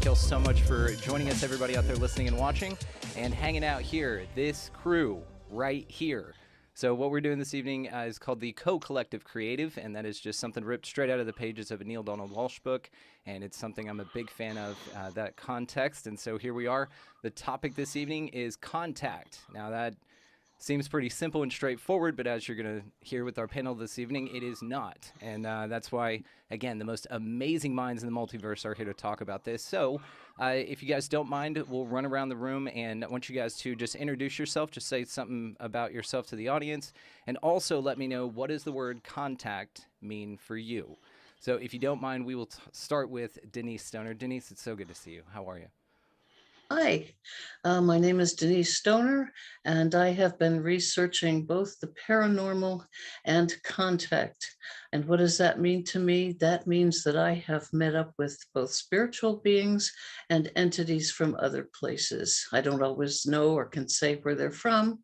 y'all so much for joining us, everybody out there listening and watching and hanging out here. This crew right here. So what we're doing this evening is called the Co-Collective Creative, and that is just something ripped straight out of the pages of a Neil Donald Walsh book, and it's something I'm a big fan of, that context. And so here we are. The topic this evening is contact. Now that seems pretty simple and straightforward, but as you're going to hear with our panel this evening, it is not. And that's why, again, the most amazing minds in the multiverse are here to talk about this. So if you guys don't mind, we'll run around the room, and I want you guys to just introduce yourself, just say something about yourself to the audience, and also let me know, what does the word contact mean for you? So if you don't mind, we will start with Denise Stoner. Denise, it's so good to see you. How are you? Hi, my name is Denise Stoner, and I have been researching both the paranormal and contact. And what does that mean to me? That means that I have met up with both spiritual beings and entities from other places. I don't always know or can say where they're from,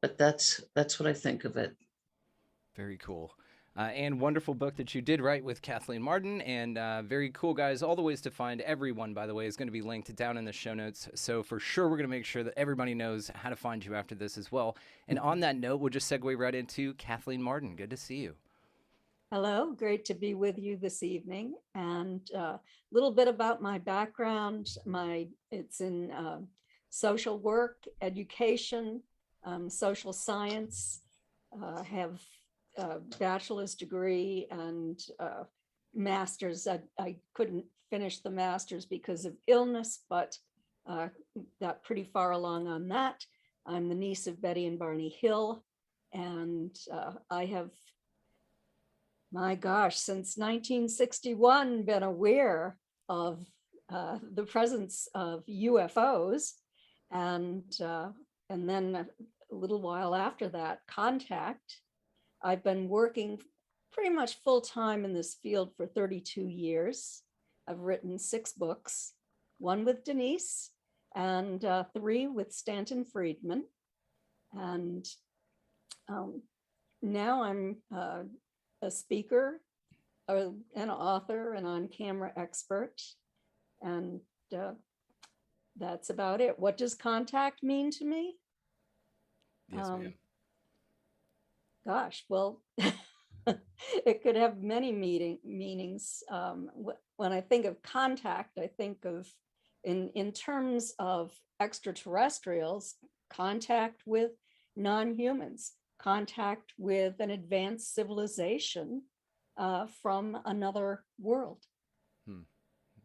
but that's what I think of it. Very cool. And wonderful book that you did write with Kathleen Martin, and very cool, guys. All the ways to find everyone, by the way, is going to be linked down in the show notes. So for sure, we're going to make sure that everybody knows how to find you after this as well. And on that note, we'll just segue right into Kathleen Martin. Good to see you. Hello, great to be with you this evening. And a little bit about my background. It's in social work, education, social science. Have bachelor's degree and master's. I couldn't finish the master's because of illness, but got pretty far along on that. I'm the niece of Betty and Barney Hill, and I have, my gosh, since 1961 been aware of the presence of UFOs, and then a little while after that, contact. I've been working pretty much full time in this field for 32 years. I've written 6 books, 1 with Denise and 3 with Stanton Friedman. And now I'm a speaker, an author, and on-camera expert. And that's about it. What does contact mean to me? Yes, ma'am. Gosh, well, it could have many meanings. When I think of contact, I think of, in terms of extraterrestrials, contact with non-humans, contact with an advanced civilization from another world.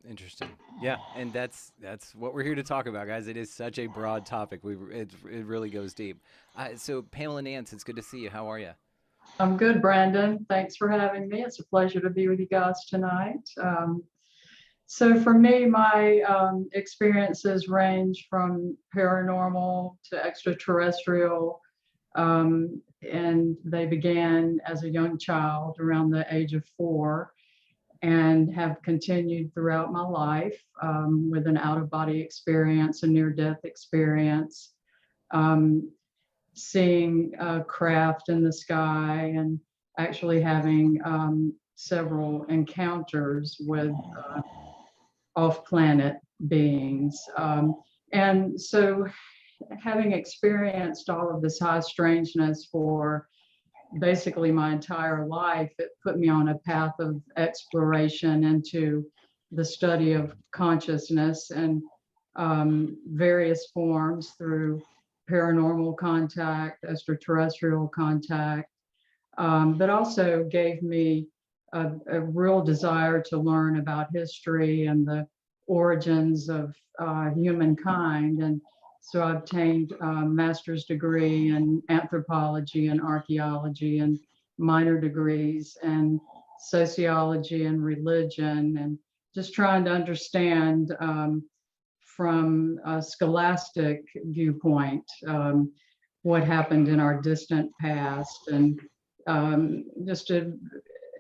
Interesting. Yeah, and that's what we're here to talk about, guys. It is such a broad topic. It really goes deep. So Pamela Nance, it's good to see you. How are you? I'm good, Brandon. Thanks for having me. It's a pleasure to be with you guys tonight. So for me, my experiences range from paranormal to extraterrestrial, and they began as a young child around the age of 4. And have continued throughout my life with an out-of-body experience, a near-death experience, seeing craft in the sky, and actually having several encounters with off-planet beings. And so having experienced all of this high strangeness for basically my entire life, it put me on a path of exploration into the study of consciousness and various forms through paranormal contact, extraterrestrial contact, but also gave me a real desire to learn about history and the origins of humankind. And so I obtained a master's degree in anthropology and archaeology, and minor degrees in sociology and religion, and just trying to understand from a scholastic viewpoint what happened in our distant past, and just in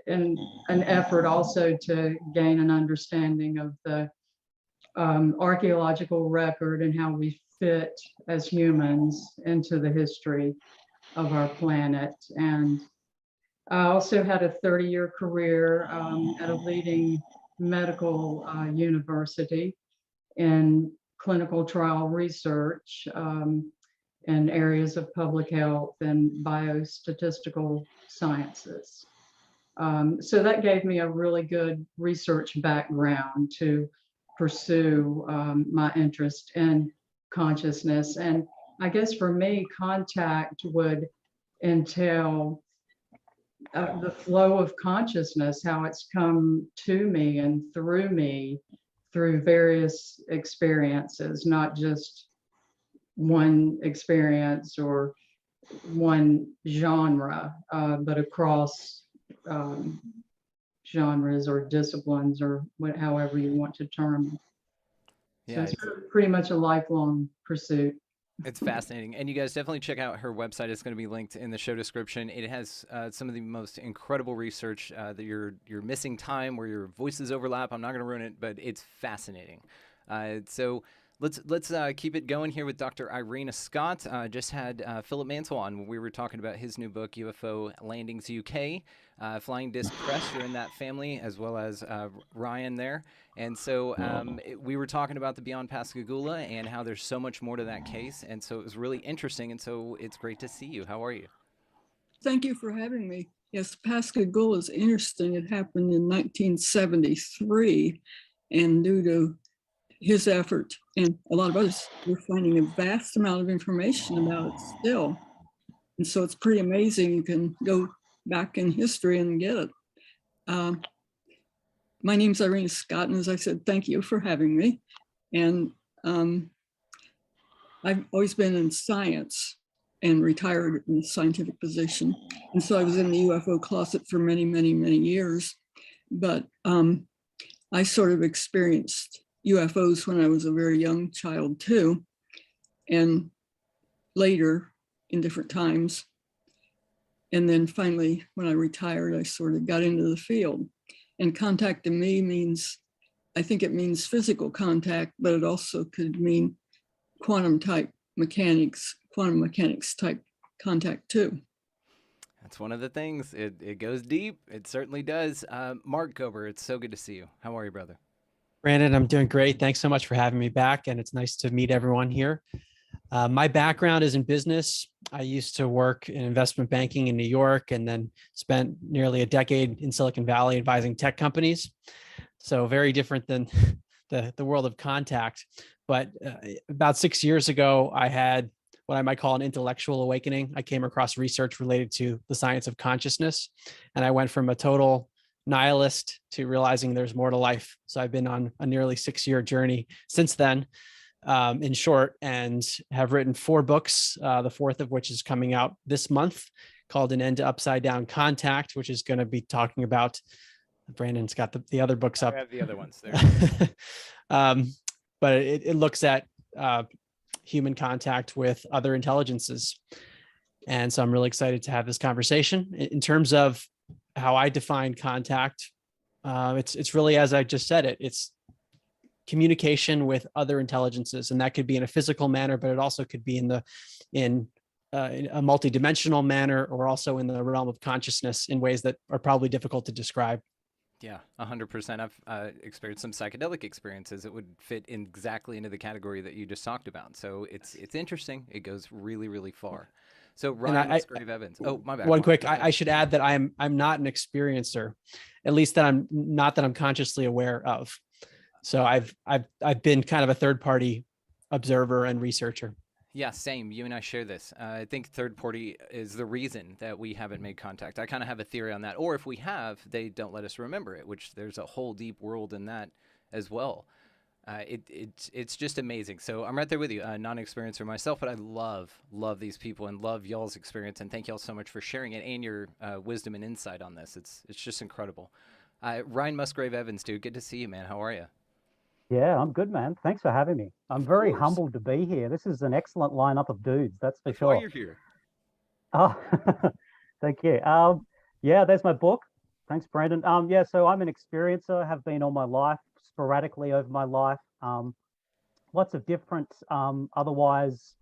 an effort also to gain an understanding of the archaeological record and how we fit as humans into the history of our planet. And I also had a 30-year career at a leading medical university, in clinical trial research in areas of public health and biostatistical sciences. So that gave me a really good research background to pursue my interest in consciousness. And I guess for me, contact would entail the flow of consciousness, how it's come to me and through me through various experiences, not just one experience or one genre, but across genres or disciplines or however you want to term it. So Yeah, it's pretty much a lifelong pursuit. it's fascinating. And you guys definitely check out her website. It's going to be linked in the show description. It has some of the most incredible research that you're missing time where your voices overlap. I'm not going to ruin it, but it's fascinating. So let's keep it going here with Dr. Irena Scott. Just had Philip Mantle on when we were talking about his new book, UFO Landings UK. Flying Disc Press, you're in that family, as well as Ryan there. And so we were talking about the Beyond Pascagoula and how there's so much more to that case. And so it was really interesting. And so it's great to see you. How are you? Thank you for having me. Yes, Pascagoula is interesting. It happened in 1973. And due to his effort and a lot of others, we're finding a vast amount of information about it still. And so it's pretty amazing. You can go back in history and get it. My name's Irena Scott, and as I said, thank you for having me. And I've always been in science and retired in a scientific position. And so I was in the UFO closet for many, many, many years. But I sort of experienced UFOs when I was a very young child too, and later in different times. And then finally, when I retired, I sort of got into the field. And contact to me means, I think it means physical contact, but it also could mean quantum mechanics type contact too. That's one of the things. It goes deep. It certainly does. Mark Gober, it's so good to see you. How are you, brother? Brandon, I'm doing great. Thanks so much for having me back. And it's nice to meet everyone here. My background is in business. I used to work in investment banking in New York and then spent nearly a decade in Silicon Valley advising tech companies. So very different than the world of contact. But about 6 years ago, I had what I might call an intellectual awakening. I came across research related to the science of consciousness. And I went from a total nihilist to realizing there's more to life. So I've been on a nearly 6-year journey since then, in short, and have written 4 books, the 4th of which is coming out this month, called An End to Upside Down Contact, which is going to be talking about, Brandon's got the other books up. I have the other ones there. But it looks at human contact with other intelligences. And so I'm really excited to have this conversation. In terms of how I define contact, it's really, as I just said, it's communication with other intelligences, and that could be in a physical manner, but it also could be in a multidimensional manner, or also in the realm of consciousness in ways that are probably difficult to describe. Yeah, 100%. I've experienced some psychedelic experiences that would fit exactly into the category that you just talked about. So it's interesting. It goes really, really far. So Ryan Musgrave Evans. Oh, my bad. One quick, I should add that I'm not an experiencer, at least that I'm consciously aware of. So I've been kind of a third party observer and researcher. Yeah, same. You and I share this. I think third party is the reason that we haven't made contact. I kind of have a theory on that. Or if we have, they don't let us remember it, which there's a whole deep world in that as well. It's just amazing. So I'm right there with you, non-experiencer myself, but I love these people and love y'all's experience. And thank y'all so much for sharing it and your wisdom and insight on this. It's just incredible. Ryan Musgrave Evans, dude, good to see you, man. How are you? Yeah, I'm good, man. Thanks for having me. I'm very humbled to be here. This is an excellent lineup of dudes, that's for sure. Why you're here. Oh, thank you. Yeah, there's my book. Thanks, Brandon. Yeah, so I'm an experiencer, have been all my life, sporadically over my life. Lots of different, otherwise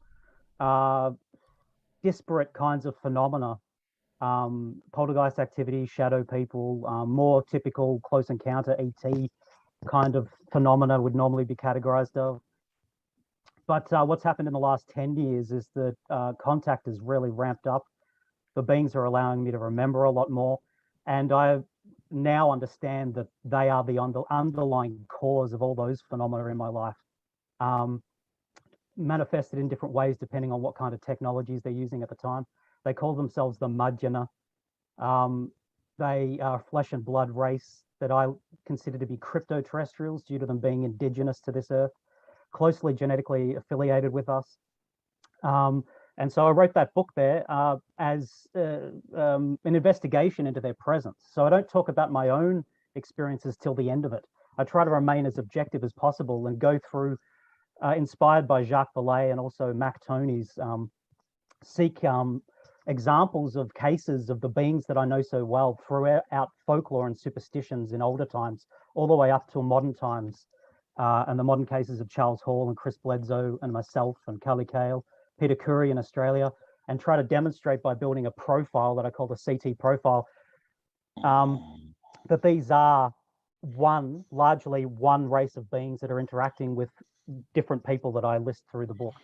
disparate kinds of phenomena. Poltergeist activity, shadow people, more typical close encounter, ET kind of phenomena would normally be categorized of. But what's happened in the last 10 years is that contact has really ramped up. The beings are allowing me to remember a lot more. And I now understand that they are the underlying cause of all those phenomena in my life, manifested in different ways depending on what kind of technologies they're using at the time. They call themselves the Mudjana. They are a flesh and blood race that I consider to be crypto-terrestrials due to them being indigenous to this earth, closely genetically affiliated with us. And so I wrote that book there as an investigation into their presence. So I don't talk about my own experiences till the end of it. I try to remain as objective as possible and go through, inspired by Jacques Vallée and also Mac Tony's, seek examples of cases of the beings that I know so well throughout folklore and superstitions in older times, all the way up to modern times. And the modern cases of Charles Hall and Chris Bledsoe and myself and Kelly Cale, Peter Curry in Australia, and try to demonstrate by building a profile that I call the CT profile, that these are largely one race of beings that are interacting with different people that I list through the book.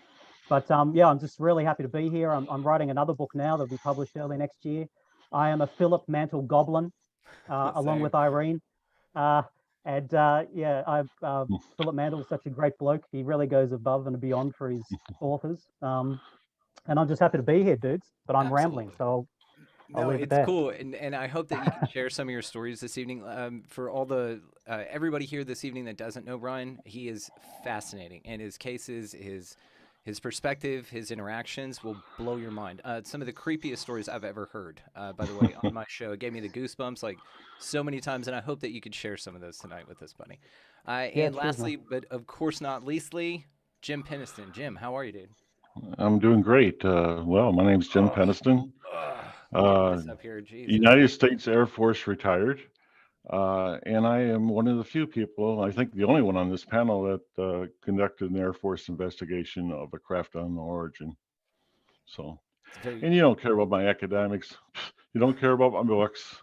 But yeah, I'm just really happy to be here. I'm writing another book now that'll be published early next year. I am a Philip Mantle Goblin, along with Irene. Yeah, Philip Mantle is such a great bloke. He really goes above and beyond for his authors. And I'm just happy to be here, dudes. But I'm rambling, so I'll leave it there. Cool, and I hope that you can share some of your stories this evening. For all the everybody here this evening that doesn't know Brian, he is fascinating, and his cases, his perspective, his interactions will blow your mind. Some of the creepiest stories I've ever heard, by the way, on my show. It gave me the goosebumps like so many times, and I hope that you could share some of those tonight with us, buddy. And lastly, but of course not leastly, Jim Penniston. Jim, how are you, dude? I'm doing great. Well, my name's Jim Penniston. Up here. United States Air Force retired. And I am one of the few people, I think the only one on this panel, that conducted an Air Force investigation of a craft unknown origin. So, and you don't care about my academics. You don't care about my books.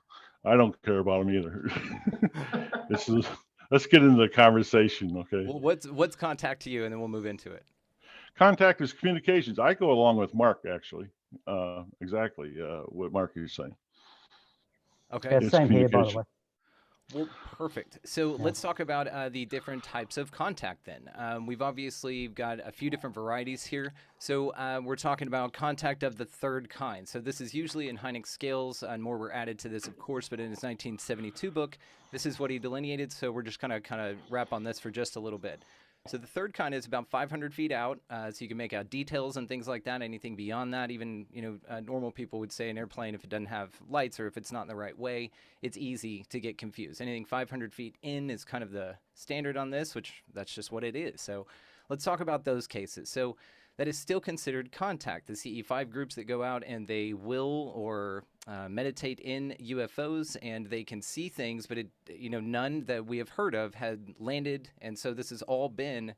I don't care about them either. Let's get into the conversation, okay? Well, what's contact to you, and then we'll move into it. Contact is communications. I go along with Mark, actually. Exactly what Mark is saying. Okay. Yeah, same here, by the way. Well, perfect. So let's talk about the different types of contact then. We've obviously got a few different varieties here. So we're talking about contact of the third kind. So this is usually in Hynek's scales, and more were added to this, of course, but in his 1972 book, this is what he delineated. So we're just kind of wrap on this for just a little bit. So the third kind is about 500 feet out, so you can make out details and things like that. Anything beyond that, even normal people would say an airplane, if it doesn't have lights or if it's not in the right way, it's easy to get confused. Anything 500 feet in is kind of the standard on this, which that's just what it is. So let's talk about those cases. So that is still considered contact. The CE5 groups that go out and they will or meditate in UFOs, and they can see things, but none that we have heard of had landed, and so this has all been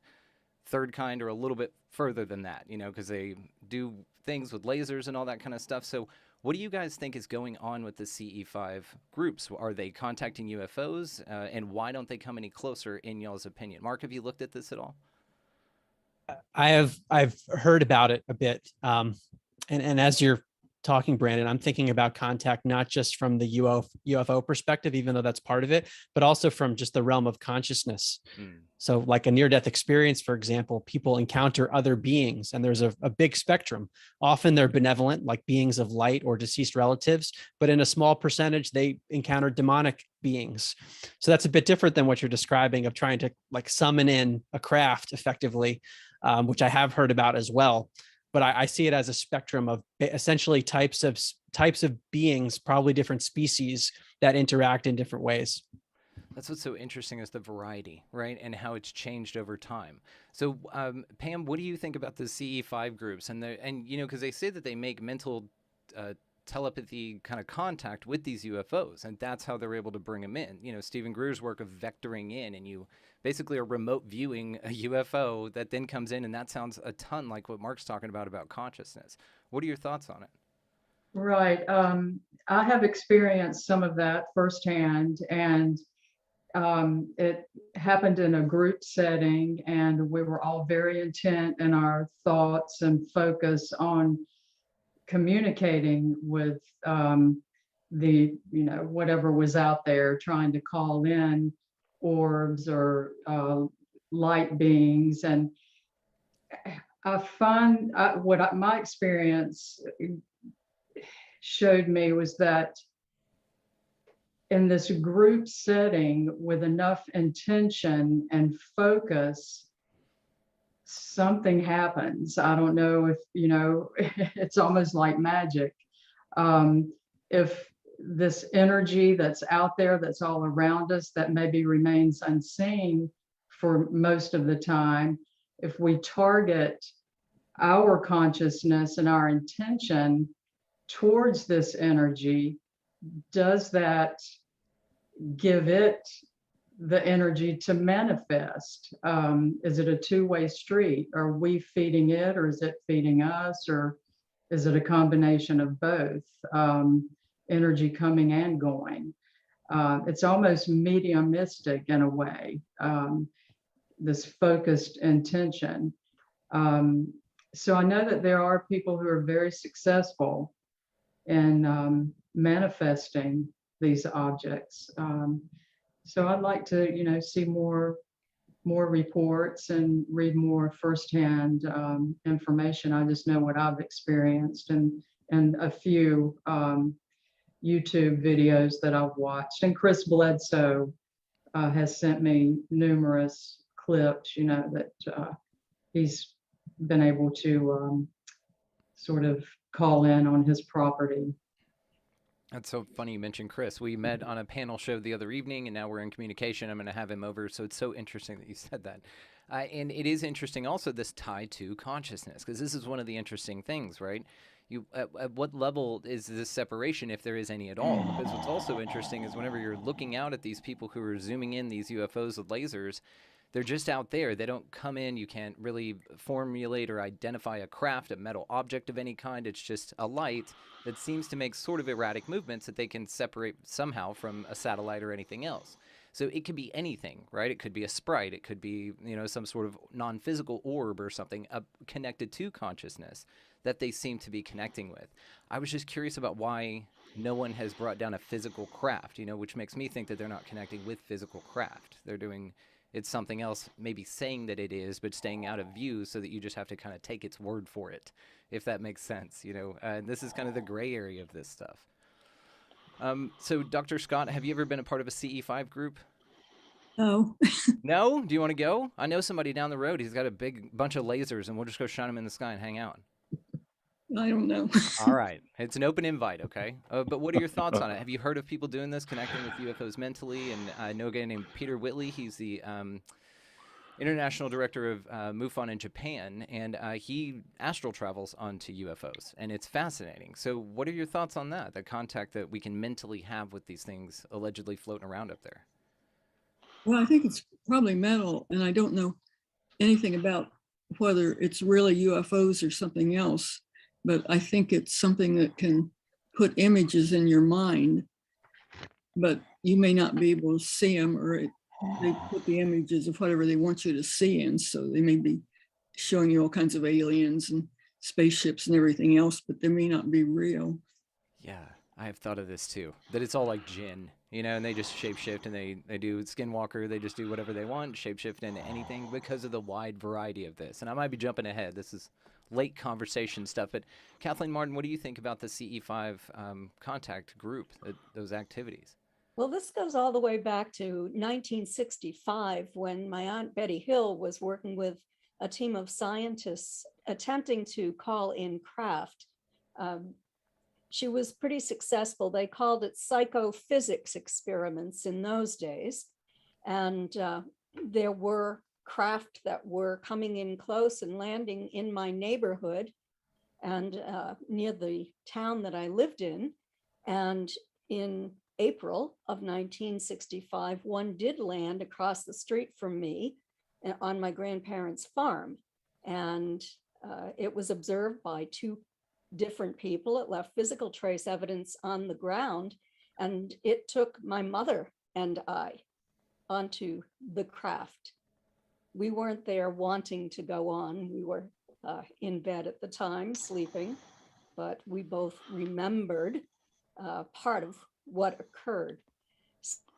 third kind or a little bit further than that, because they do things with lasers and all that kind of stuff. So what do you guys think is going on with the CE5 groups? Are they contacting UFOs, and why don't they come any closer in y'all's opinion? Mark, have you looked at this at all? I've heard about it a bit. And as you're talking, Brandon, I'm thinking about contact, not just from the UFO perspective, even though that's part of it, but also from just the realm of consciousness. So like a near-death experience, for example, people encounter other beings, and there's a big spectrum. Often they're benevolent, like beings of light or deceased relatives, but in a small percentage, they encounter demonic beings. So that's a bit different than what you're describing of trying to like summon in a craft effectively, which I have heard about as well. But I see it as a spectrum of essentially types of beings, probably different species that interact in different ways. That's what's so interesting is the variety, right? And how it's changed over time. So Pam, what do you think about the CE5 groups? And because they say that they make mental telepathy kind of contact with these UFOs, and that's how they're able to bring them in. Stephen Greer's work of vectoring in, and you basically are remote viewing a UFO that then comes in, and that sounds a ton like what Mark's talking about consciousness. What are your thoughts on it? Right. I have experienced some of that firsthand, and It happened in a group setting, and we were all very intent in our thoughts and focus on communicating with whatever was out there, trying to call in orbs or light beings. And I find my experience showed me was that in this group setting with enough intention and focus, something happens. I don't know if, it's almost like magic. If this energy that's out there, that's all around us, that maybe remains unseen for most of the time, if we target our consciousness and our intention towards this energy, does that give it the energy to manifest? Is it a two-way street? Are we feeding it, or is it feeding us, or is it a combination of both? Energy coming and going. It's almost mediumistic in a way, this focused intention. So I know that there are people who are very successful in manifesting these objects. So I'd like to, see more reports and read more firsthand information. I just know what I've experienced and a few YouTube videos that I've watched. And Chris Bledsoe has sent me numerous clips, that he's been able to sort of call in on his property. That's so funny you mentioned Chris. We met on a panel show the other evening, and now we're in communication. I'm going to have him over, so it's so interesting that you said that. And it is interesting also, this tie to consciousness, because this is one of the interesting things, right? At what level is this separation, if there is any at all? Because what's also interesting is whenever you're looking out at these people who are zooming in these UFOs with lasers, they're just out there. They don't come in. You can't really formulate or identify a craft, a metal object of any kind. It's just a light that seems to make sort of erratic movements that they can separate somehow from a satellite or anything else. So it could be anything, right? It could be a sprite. It could be, some sort of non-physical orb or something connected to consciousness that they seem to be connecting with. I was just curious about why no one has brought down a physical craft, which makes me think that they're not connecting with physical craft. They're doing... It's something else, maybe saying that it is, but staying out of view so that you just have to kind of take its word for it, if that makes sense. This is kind of the gray area of this stuff. So, Dr. Scott, have you ever been a part of a CE5 group? No. No? Do you want to go? I know somebody down the road. He's got a big bunch of lasers, and we'll just go shine them in the sky and hang out. I don't know. All right. It's an open invite, okay? But what are your thoughts on it? Have you heard of people doing this, connecting with UFOs mentally? And I know a guy named Peter Whitley. He's the international director of MUFON in Japan, and he astral travels onto UFOs, and it's fascinating. So what are your thoughts on that, the contact that we can mentally have with these things allegedly floating around up there? Well, I think it's probably mental, and I don't know anything about whether it's really UFOs or something else. But I think it's something that can put images in your mind, but you may not be able to see them, or they put the images of whatever they want you to see in. So they may be showing you all kinds of aliens and spaceships and everything else, but they may not be real. Yeah, I have thought of this too, that it's all like Jinn, and they just shapeshift, and they do Skinwalker, they just do whatever they want, shapeshift into anything because of the wide variety of this. And I might be jumping ahead. This is late conversation stuff, but Kathleen Martin, what do you think about the CE5 contact group, those activities? Well, this goes all the way back to 1965 when my Aunt Betty Hill was working with a team of scientists attempting to call in craft. She was pretty successful. They called it psychophysics experiments in those days. And there were craft that were coming in close and landing in my neighborhood and near the town that I lived in. And in April of 1965, one did land across the street from me on my grandparents' farm. And it was observed by two different people. It left physical trace evidence on the ground, and it took my mother and I onto the craft. We weren't there wanting to go on. We were in bed at the time, sleeping, but we both remembered part of what occurred.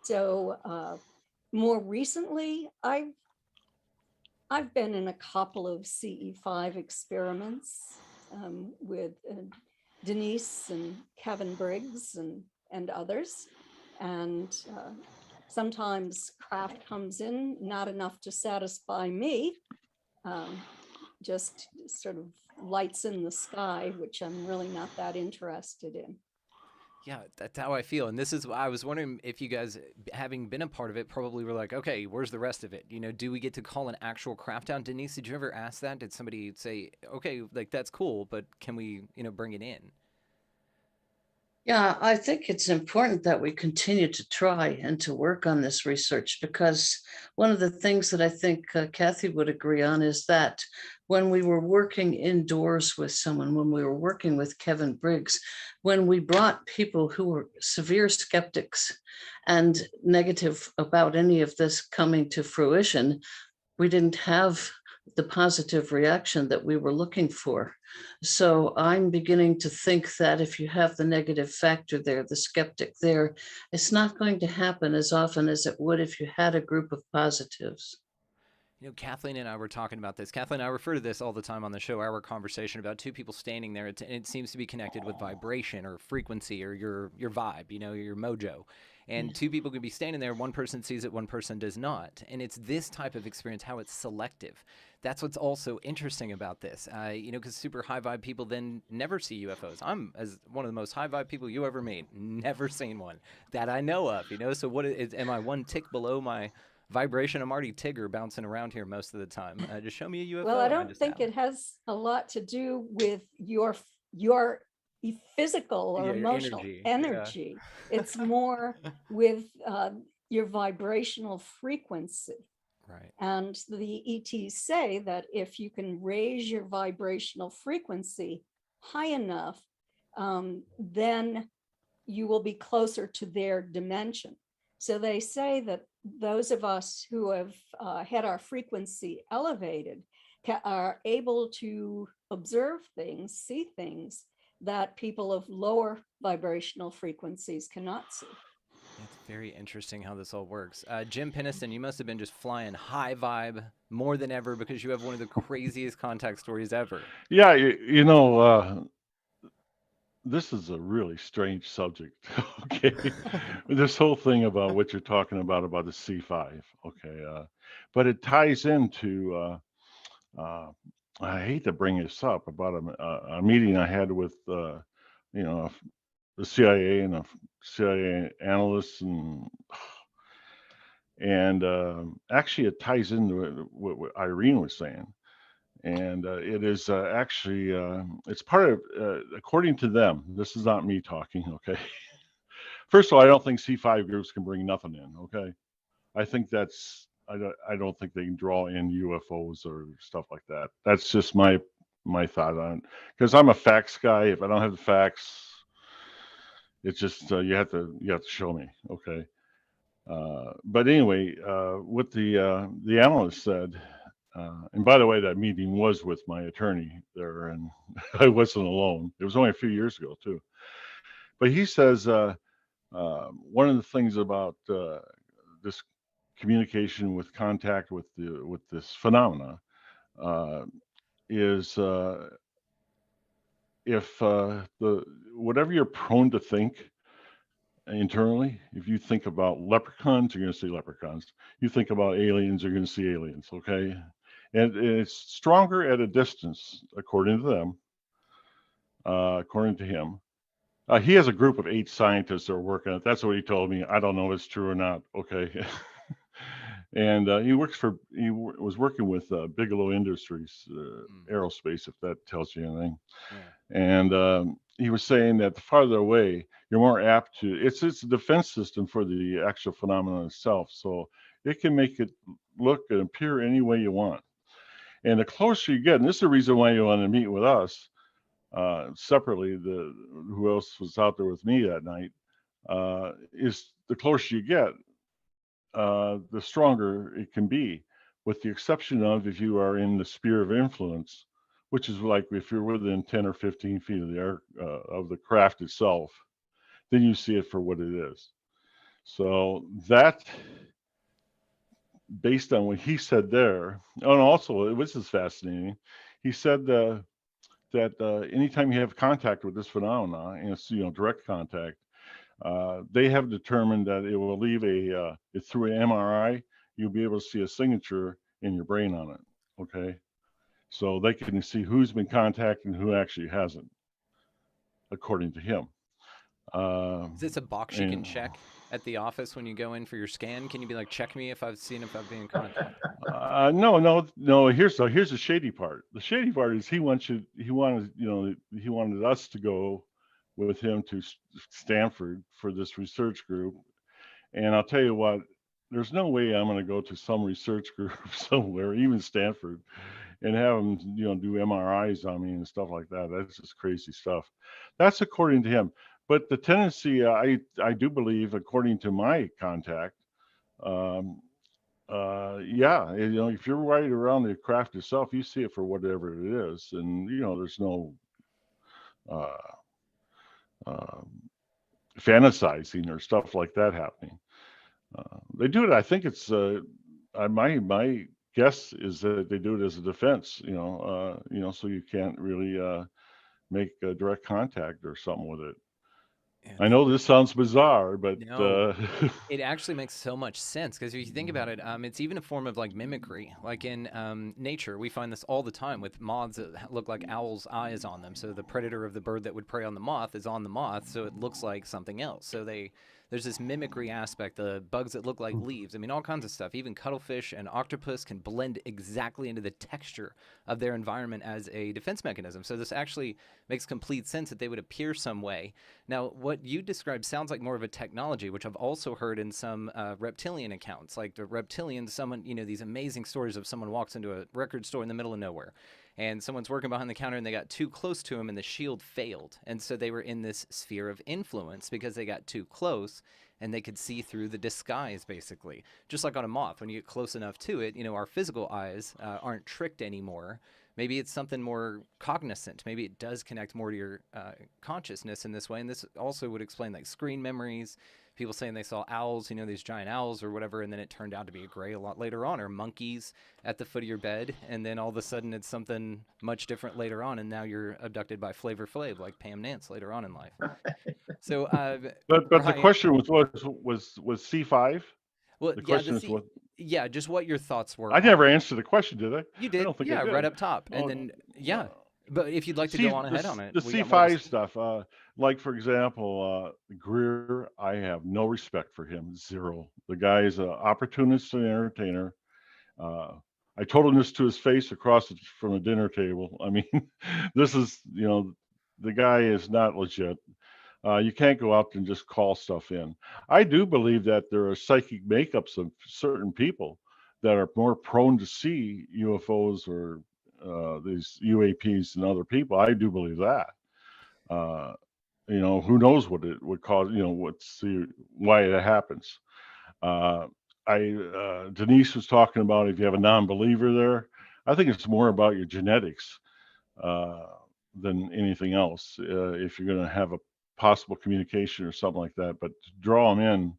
So more recently, I've been in a couple of CE5 experiments with Denise and Kevin Briggs and others. And sometimes craft comes in, not enough to satisfy me, just sort of lights in the sky, which I'm really not that interested in. Yeah, that's how I feel. And this is, I was wondering if you guys, having been a part of it, probably were like, okay, where's the rest of it? You know, do we get to call an actual craft down? Denise, did you ever ask that? Did somebody say, okay, like that's cool, but can we, bring it in? Yeah, I think it's important that we continue to try and to work on this research, because one of the things that I think Kathy would agree on is that when we were working indoors with someone, when we were working with Kevin Briggs, when we brought people who were severe skeptics and negative about any of this coming to fruition, we didn't have the positive reaction that we were looking for. So I'm beginning to think that if you have the negative factor there, the skeptic there, it's not going to happen as often as it would if you had a group of positives. Kathleen and I were talking about this. Kathleen, I refer to this all the time on the show, our conversation about two people standing there. It seems to be connected with vibration or frequency or your vibe, your mojo. And two people could be standing there. One person sees it, one person does not. And it's this type of experience, how it's selective. That's what's also interesting about this, because super high vibe people then never see UFOs. I'm, as one of the most high vibe people you ever meet, never seen one that I know of, So what is, am I one tick below my vibration? I'm already Tigger bouncing around here most of the time. Just show me a UFO. Well, I don't think it has a lot to do with your physical or emotional energy. Yeah. It's more with your vibrational frequency. Right. And the ETs say that if you can raise your vibrational frequency high enough, then you will be closer to their dimension. So they say that those of us who have had our frequency elevated are able to observe things, see things that people of lower vibrational frequencies cannot see. It's very interesting how this all works. Jim Penniston, you must have been just flying high vibe more than ever because you have one of the craziest contact stories ever. Yeah, this is a really strange subject. Okay, this whole thing about what you're talking about the C5. Okay, but it ties into. I hate to bring this up about a meeting I had with, the CIA and a CIA analysts, and actually it ties into what Irene was saying. And it is actually, it's part of, according to them, this is not me talking, okay? First of all, I don't think C5 groups can bring nothing in, okay? I think I don't think they can draw in UFOs or stuff like that. That's just my thought on it. Because I'm a facts guy. If I don't have the facts, it's just you have to show me, okay? But anyway, what the analyst said, and by the way, that meeting was with my attorney there, and I wasn't alone. It was only a few years ago too. But he says one of the things about this communication with contact with this phenomena is if the whatever you're prone to think internally, if you think about leprechauns, you're going to see leprechauns. You think about aliens, you're going to see aliens. Okay, and it's stronger at a distance, according to them. According to him, he has a group of 8 scientists that are working on it. That's what he told me. I don't know if it's true or not. Okay. And he was working with Bigelow Industries, aerospace, if that tells you anything. Yeah. And he was saying that the farther away, you're more apt to, it's a defense system for the actual phenomenon itself. So it can make it look and appear any way you want. And the closer you get, and this is the reason why you want to meet with us separately, who else was out there with me that night, is the closer you get, the stronger it can be, with the exception of if you are in the sphere of influence, which is like if you're within 10 or 15 feet of the air, of the craft itself, then you see it for what it is. So that, based on what he said there, oh, and also, this is fascinating. He said that anytime you have contact with this phenomena, and it's direct contact, they have determined that it will leave through an MRI, you'll be able to see a signature in your brain on it. Okay, so they can see who's been contacted and who actually hasn't, according to him. Is this a box you can check at the office when you go in for your scan? Can you be like, check me if I've been in contact? No. Here's the shady part. The shady part is he wanted us to go with him to Stanford for this research group. And I'll tell you what, there's no way I'm going to go to some research group somewhere, even Stanford, and have them, do MRIs on me and stuff like that. That's just crazy stuff. That's according to him. But the tendency, I do believe, according to my contact, yeah, if you're right around the craft itself, you see it for whatever it is, and there's no fantasizing or stuff like that happening. They do it. I think it's my guess is that they do it as a defense. So you can't really make direct contact or something with it. I know this sounds bizarre, but no, it actually makes so much sense, because if you think about it, it's even a form of like mimicry. Like in nature, we find this all the time with moths that look like owls' eyes on them. So the predator of the bird that would prey on the moth is on the moth, so it looks like something else. So there's this mimicry aspect, the bugs that look like leaves. I mean, all kinds of stuff. Even cuttlefish and octopus can blend exactly into the texture of their environment as a defense mechanism. So this actually makes complete sense that they would appear some way. Now, what you described sounds like more of a technology, which I've also heard in some reptilian accounts. Like the reptilians, someone, these amazing stories of someone walks into a record store in the middle of nowhere, and someone's working behind the counter and they got too close to him and the shield failed. And so they were in this sphere of influence because they got too close and they could see through the disguise, basically. Just like on a moth, when you get close enough to it, our physical eyes aren't tricked anymore. Maybe it's something more cognizant. Maybe it does connect more to your consciousness in this way. And this also would explain like screen memories, people saying they saw owls, these giant owls or whatever, and then it turned out to be a gray a lot later on, or monkeys at the foot of your bed, and then all of a sudden it's something much different later on, and now you're abducted by Flavor Flav like Pam Nance later on in life. So, but the question was C5. Well, the question is what. Yeah, just what your thoughts were. I never answered the question, did I? You did. I don't think yeah, I did. Right up top, and then yeah. But if you'd like to go on ahead on it, the C5 stuff, like for example, Greer, I have no respect for him, zero. The guy is an opportunist and entertainer. I told him this to his face across from a dinner table. I mean, this is, the guy is not legit. You can't go out and just call stuff in. I do believe that there are psychic makeups of certain people that are more prone to see UFOs or these UAPs than other people. I do believe that. Who knows what it would cause, why it happens. Denise was talking about if you have a non-believer there. I think it's more about your genetics than anything else. If you're going to have a possible communication or something like that, but to draw them in,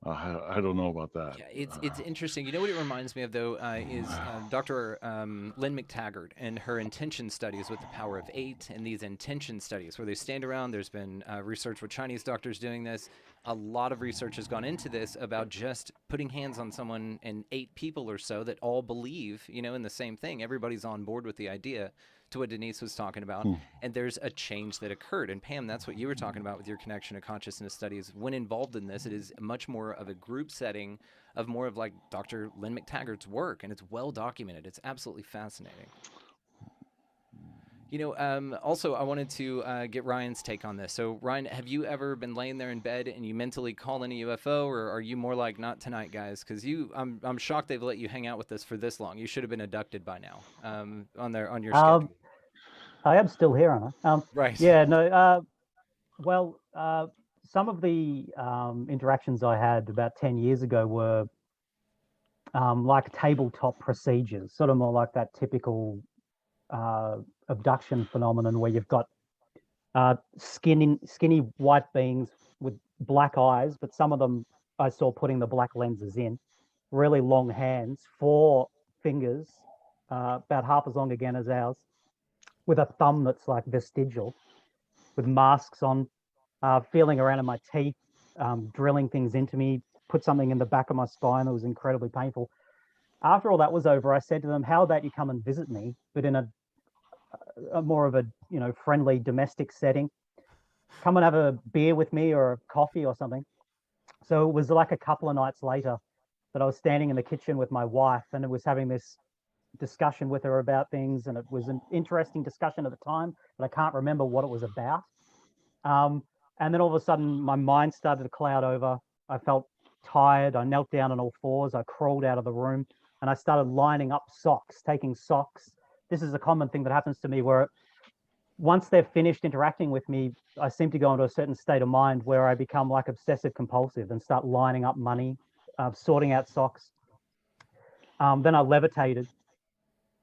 I don't know about that. Yeah, it's interesting. You know what it reminds me of, though, is Dr. Lynn McTaggart and her intention studies with the power of 8, and these intention studies where they stand around. There's been research with Chinese doctors doing this. A lot of research has gone into this about just putting hands on someone and 8 people or so that all believe, in the same thing. Everybody's on board with the idea, to what Denise was talking about, and there's a change that occurred. And Pam, that's what you were talking about with your connection to consciousness studies. When involved in this, it is much more of a group setting of more of like Dr. Lynn McTaggart's work, and it's well documented. It's absolutely fascinating. Also, I wanted to get Ryan's take on this. So, Ryan, have you ever been laying there in bed and you mentally call in a UFO, or are you more like, not tonight, guys? Because I'm shocked they've let you hang out with us for this long. You should have been abducted by now. On your schedule. I am still here, aren't I? Right. Yeah. No. Well, some of the interactions I had about 10 years ago were like tabletop procedures, sort of more like that typical abduction phenomenon where you've got skinny white beings with black eyes, but some of them I saw putting the black lenses in, really long hands, 4 fingers, about half as long again as ours, with a thumb that's like vestigial, with masks on, feeling around in my teeth, drilling things into me, put something in the back of my spine that was incredibly painful. After all that was over, I said to them, how about you come and visit me, but in a more of a friendly domestic setting. Come and have a beer with me or a coffee or something. So it was like a couple of nights later that I was standing in the kitchen with my wife, and it was having this discussion with her about things, and it was an interesting discussion at the time, but I can't remember what it was about. And then all of a sudden my mind started to cloud over. I felt tired. I knelt down on all fours. I crawled out of the room and I started lining up socks, taking socks. This is a common thing that happens to me where once they've finished interacting with me, I seem to go into a certain state of mind where I become like obsessive compulsive and start lining up money, sorting out socks. Then I levitated,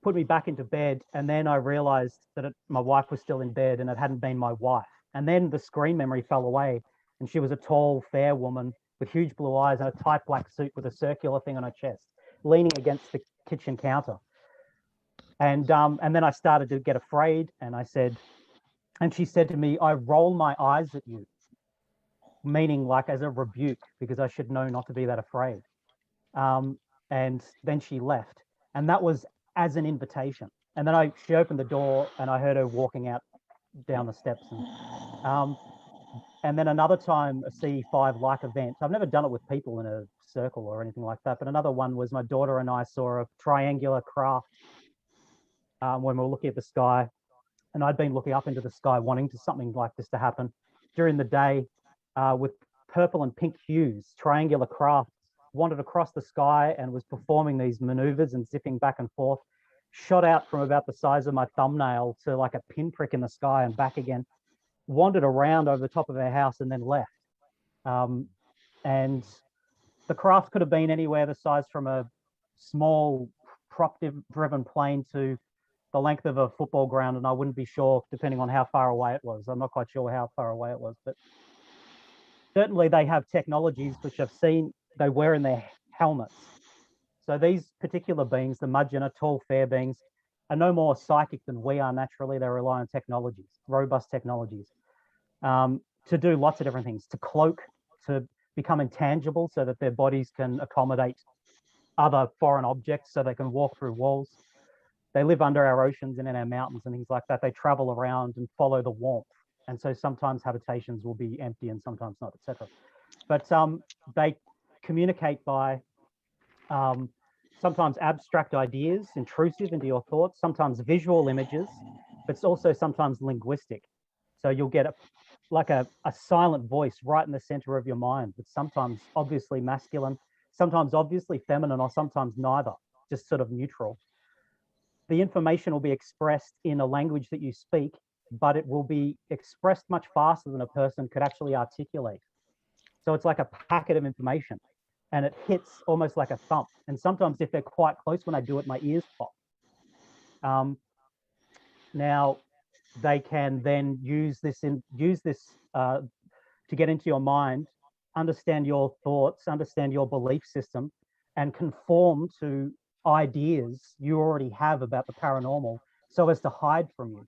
put me back into bed, and then I realized that my wife was still in bed and it hadn't been my wife. And then the screen memory fell away, and she was a tall, fair woman with huge blue eyes and a tight black suit with a circular thing on her chest, leaning against the kitchen counter. And then I started to get afraid, and she said to me, I roll my eyes at you, meaning like as a rebuke, because I should know not to be that afraid. And then she left, and that was as an invitation. And then she opened the door and I heard her walking out down the steps. And then another time, a CE5-like event. I've never done it with people in a circle or anything like that, but another one was my daughter and I saw a triangular craft when we were looking at the sky. And I'd been looking up into the sky wanting something like this to happen. During the day, with purple and pink hues, triangular craft wandered across the sky and was performing these maneuvers and zipping back and forth, shot out from about the size of my thumbnail to like a pinprick in the sky and back again, wandered around over the top of our house and then left. And the craft could have been anywhere the size from a small prop-driven plane to the length of a football ground, and I wouldn't be sure depending on how far away it was. I'm not quite sure how far away it was, but certainly they have technologies which I've seen they wear in their helmets. So these particular beings, the Mudgeon, tall, fair beings, are no more psychic than we are naturally. They rely on technologies, robust technologies, to do lots of different things, to cloak, to become intangible so that their bodies can accommodate other foreign objects so they can walk through walls. They live under our oceans and in our mountains and things like that. They travel around and follow the warmth. And so sometimes habitations will be empty and sometimes not, etc. But they communicate by sometimes abstract ideas, intrusive into your thoughts, sometimes visual images, but it's also sometimes linguistic. So you'll get a silent voice right in the center of your mind, but sometimes obviously masculine, sometimes obviously feminine, or sometimes neither, just sort of neutral. The information will be expressed in a language that you speak, but it will be expressed much faster than a person could actually articulate. So it's like a packet of information, and it hits almost like a thump. And sometimes if they're quite close, when I do it, my ears pop. Now, they can then use this to get into your mind, understand your thoughts, understand your belief system, and conform to ideas you already have about the paranormal so as to hide from you,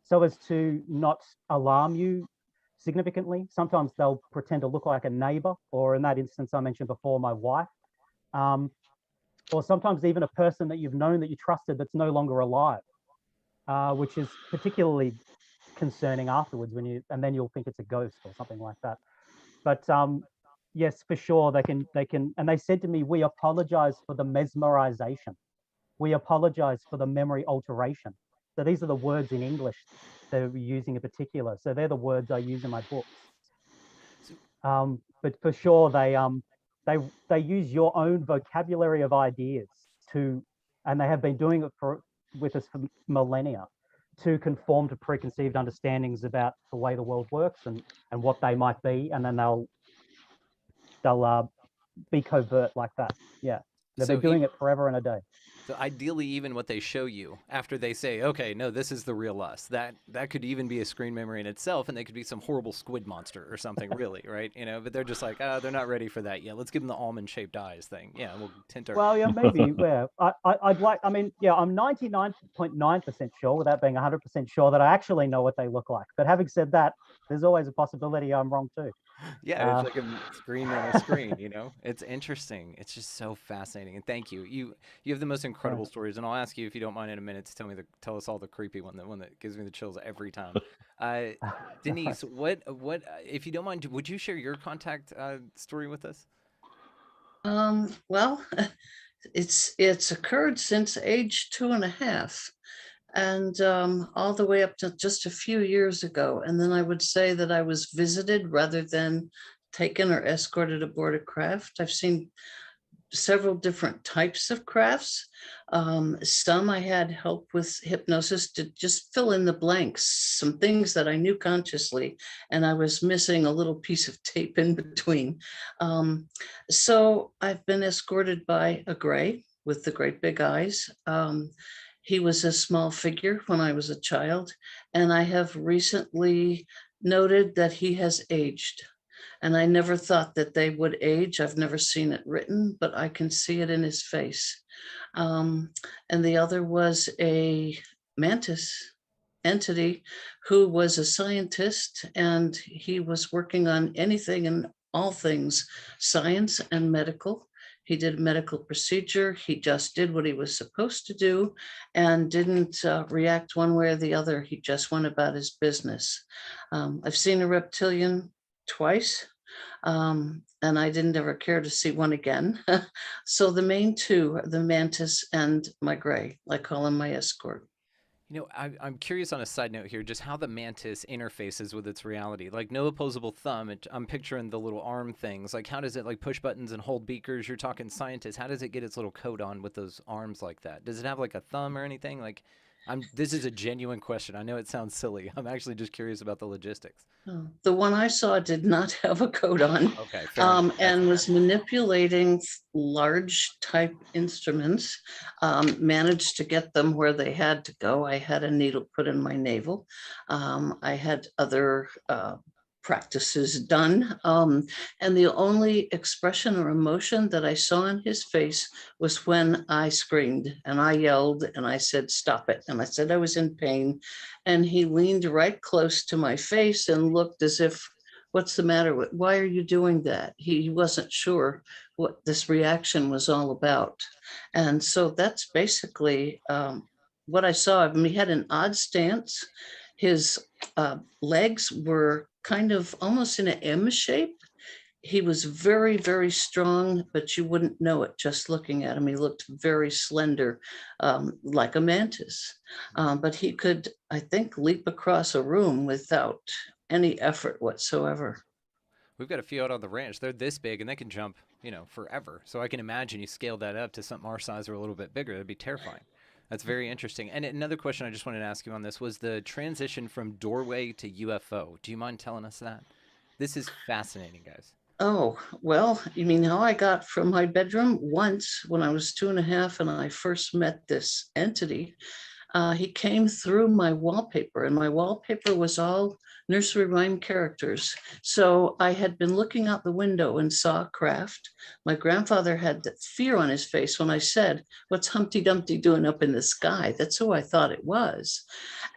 so as to not alarm you significantly. Sometimes they'll pretend to look like a neighbor, or in that instance I mentioned before, my wife, or sometimes even a person that you've known that you trusted that's no longer alive, which is particularly concerning afterwards and then you'll think it's a ghost or something like that. But yes, for sure, they can, and they said to me, we apologize for the mesmerization. We apologize for the memory alteration. So these are the words in English they're using in particular. So they're the words I use in my books. But for sure, they use your own vocabulary of ideas and they have been doing it with us for millennia, to conform to preconceived understandings about the way the world works and what they might be, and then they'll be covert like that. Yeah. They've So been doing it forever and a day. So ideally, even what they show you after they say, okay, no, this is the real us, that could even be a screen memory in itself, and they could be some horrible squid monster or something, really, right? You know, but they're just like, oh, they're not ready for that yet. Let's give them the almond-shaped eyes thing. Yeah, we'll tint our. Well, yeah, maybe. Yeah, I'd like. I mean, yeah, I'm 99.9% sure, without being 100% sure, that I actually know what they look like. But having said that, there's always a possibility I'm wrong too. Yeah, it's like a screen on a screen, you know? It's interesting. It's just so fascinating. And thank you. You have the most incredible stories, and I'll ask you if you don't mind in a minute to tell us all the creepy one, the one that gives me the chills every time. Denise, what if you don't mind, would you share your contact story with us? Well, it's occurred since age 2.5, and all the way up to just a few years ago. And then I would say that I was visited rather than taken or escorted aboard a craft. I've seen several different types of crafts. Some I had help with hypnosis to just fill in the blanks, some things that I knew consciously, and I was missing a little piece of tape in between. So I've been escorted by a gray with the great big eyes. He was a small figure when I was a child, and I have recently noted that he has aged. And I never thought that they would age. I've never seen it written, but I can see it in his face. And the other was a mantis entity who was a scientist, and he was working on anything and all things science and medical. He did a medical procedure. He just did what he was supposed to do and didn't react one way or the other. He just went about his business. I've seen a reptilian twice, and I didn't ever care to see one again. So the main two are the mantis and my gray. I call him my escort. You know, I'm curious on a side note here, just how the mantis interfaces with its reality. Like, no opposable thumb. I'm picturing the little arm things. Like, how does it, like, push buttons and hold beakers? You're talking scientists. How does it get its little coat on with those arms like that? Does it have, like, a thumb or anything? Like, this is a genuine question. I know it sounds silly. I'm actually just curious about the logistics. The one I saw did not have a coat on. Okay, fair enough. And was manipulating large type instruments, managed to get them where they had to go. I had a needle put in my navel. I had other practices done. And the only expression or emotion that I saw in his face was when I screamed and I yelled and I said, "Stop it." And I said I was in pain. And he leaned right close to my face and looked as if, "What's the matter? Why are you doing that?" He wasn't sure what this reaction was all about. And so that's basically what I saw of him. He had an odd stance. His legs were kind of almost in an M shape. He was very, very strong, but you wouldn't know it just looking at him. He looked very slender, like a mantis. But he could, I think, leap across a room without any effort whatsoever. We've got a few out on the ranch. They're this big, and they can jump, you know, forever. So I can imagine you scale that up to something our size or a little bit bigger. That'd be terrifying. That's very interesting. And another question I just wanted to ask you on this was the transition from doorway to UFO. Do you mind telling us that? This is fascinating, guys. Oh, well, you mean how I got from my bedroom? Once when I was 2.5 and I first met this entity, he came through my wallpaper, and my wallpaper was all nursery rhyme characters. So I had been looking out the window and saw a craft. My grandfather had the fear on his face when I said, "What's Humpty Dumpty doing up in the sky?" That's who I thought it was.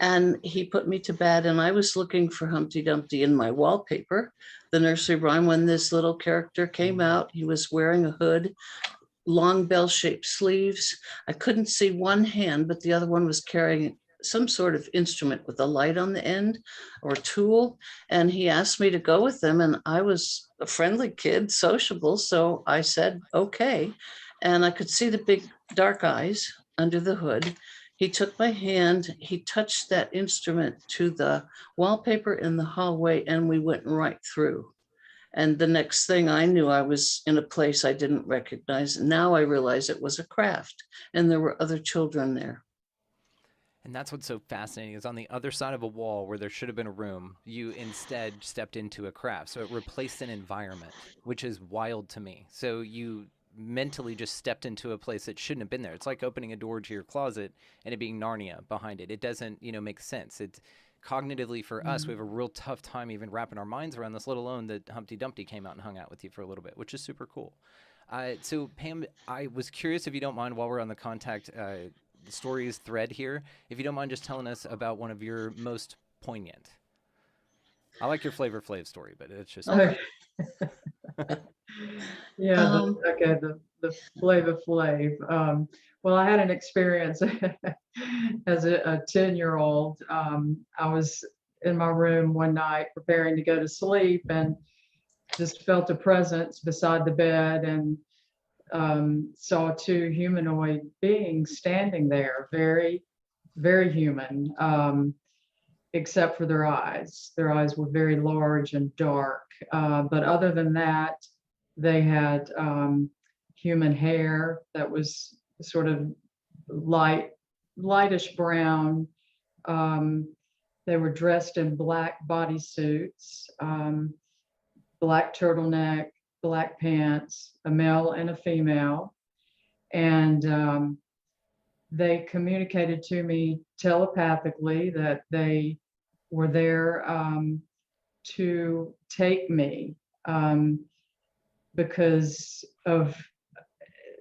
And he put me to bed, and I was looking for Humpty Dumpty in my wallpaper, the nursery rhyme. When this little character came out, he was wearing a hood, long bell-shaped sleeves. I couldn't see one hand, but the other one was carrying some sort of instrument with a light on the end or tool. And he asked me to go with him. And I was a friendly kid, sociable. So I said, okay. And I could see the big dark eyes under the hood. He took my hand, he touched that instrument to the wallpaper in the hallway, and we went right through. And the next thing I knew, I was in a place I didn't recognize. Now I realize it was a craft, and there were other children there. And that's what's so fascinating is on the other side of a wall where there should have been a room, you instead stepped into a craft. So it replaced an environment, which is wild to me. So you mentally just stepped into a place that shouldn't have been there. It's like opening a door to your closet and it being Narnia behind it. It doesn't, make sense. It's cognitively for us, we have a real tough time even wrapping our minds around this, let alone that Humpty Dumpty came out and hung out with you for a little bit, which is super cool. So Pam, I was curious, if you don't mind, while we're on the contact stories thread here, if you don't mind just telling us about one of your most poignant. I like your Flavor Flav story, but it's just Okay. Yeah, Um, the Flavor Flav. Well, I had an experience as a 10-year-old. I was in my room one night preparing to go to sleep and just felt a presence beside the bed and saw two humanoid beings standing there, very, very human, except for their eyes. Their eyes were very large and dark. But other than that, they had human hair that was sort of lightish brown. They were dressed in black bodysuits, black turtleneck, black pants, a male and a female. And they communicated to me telepathically that they were there to take me because of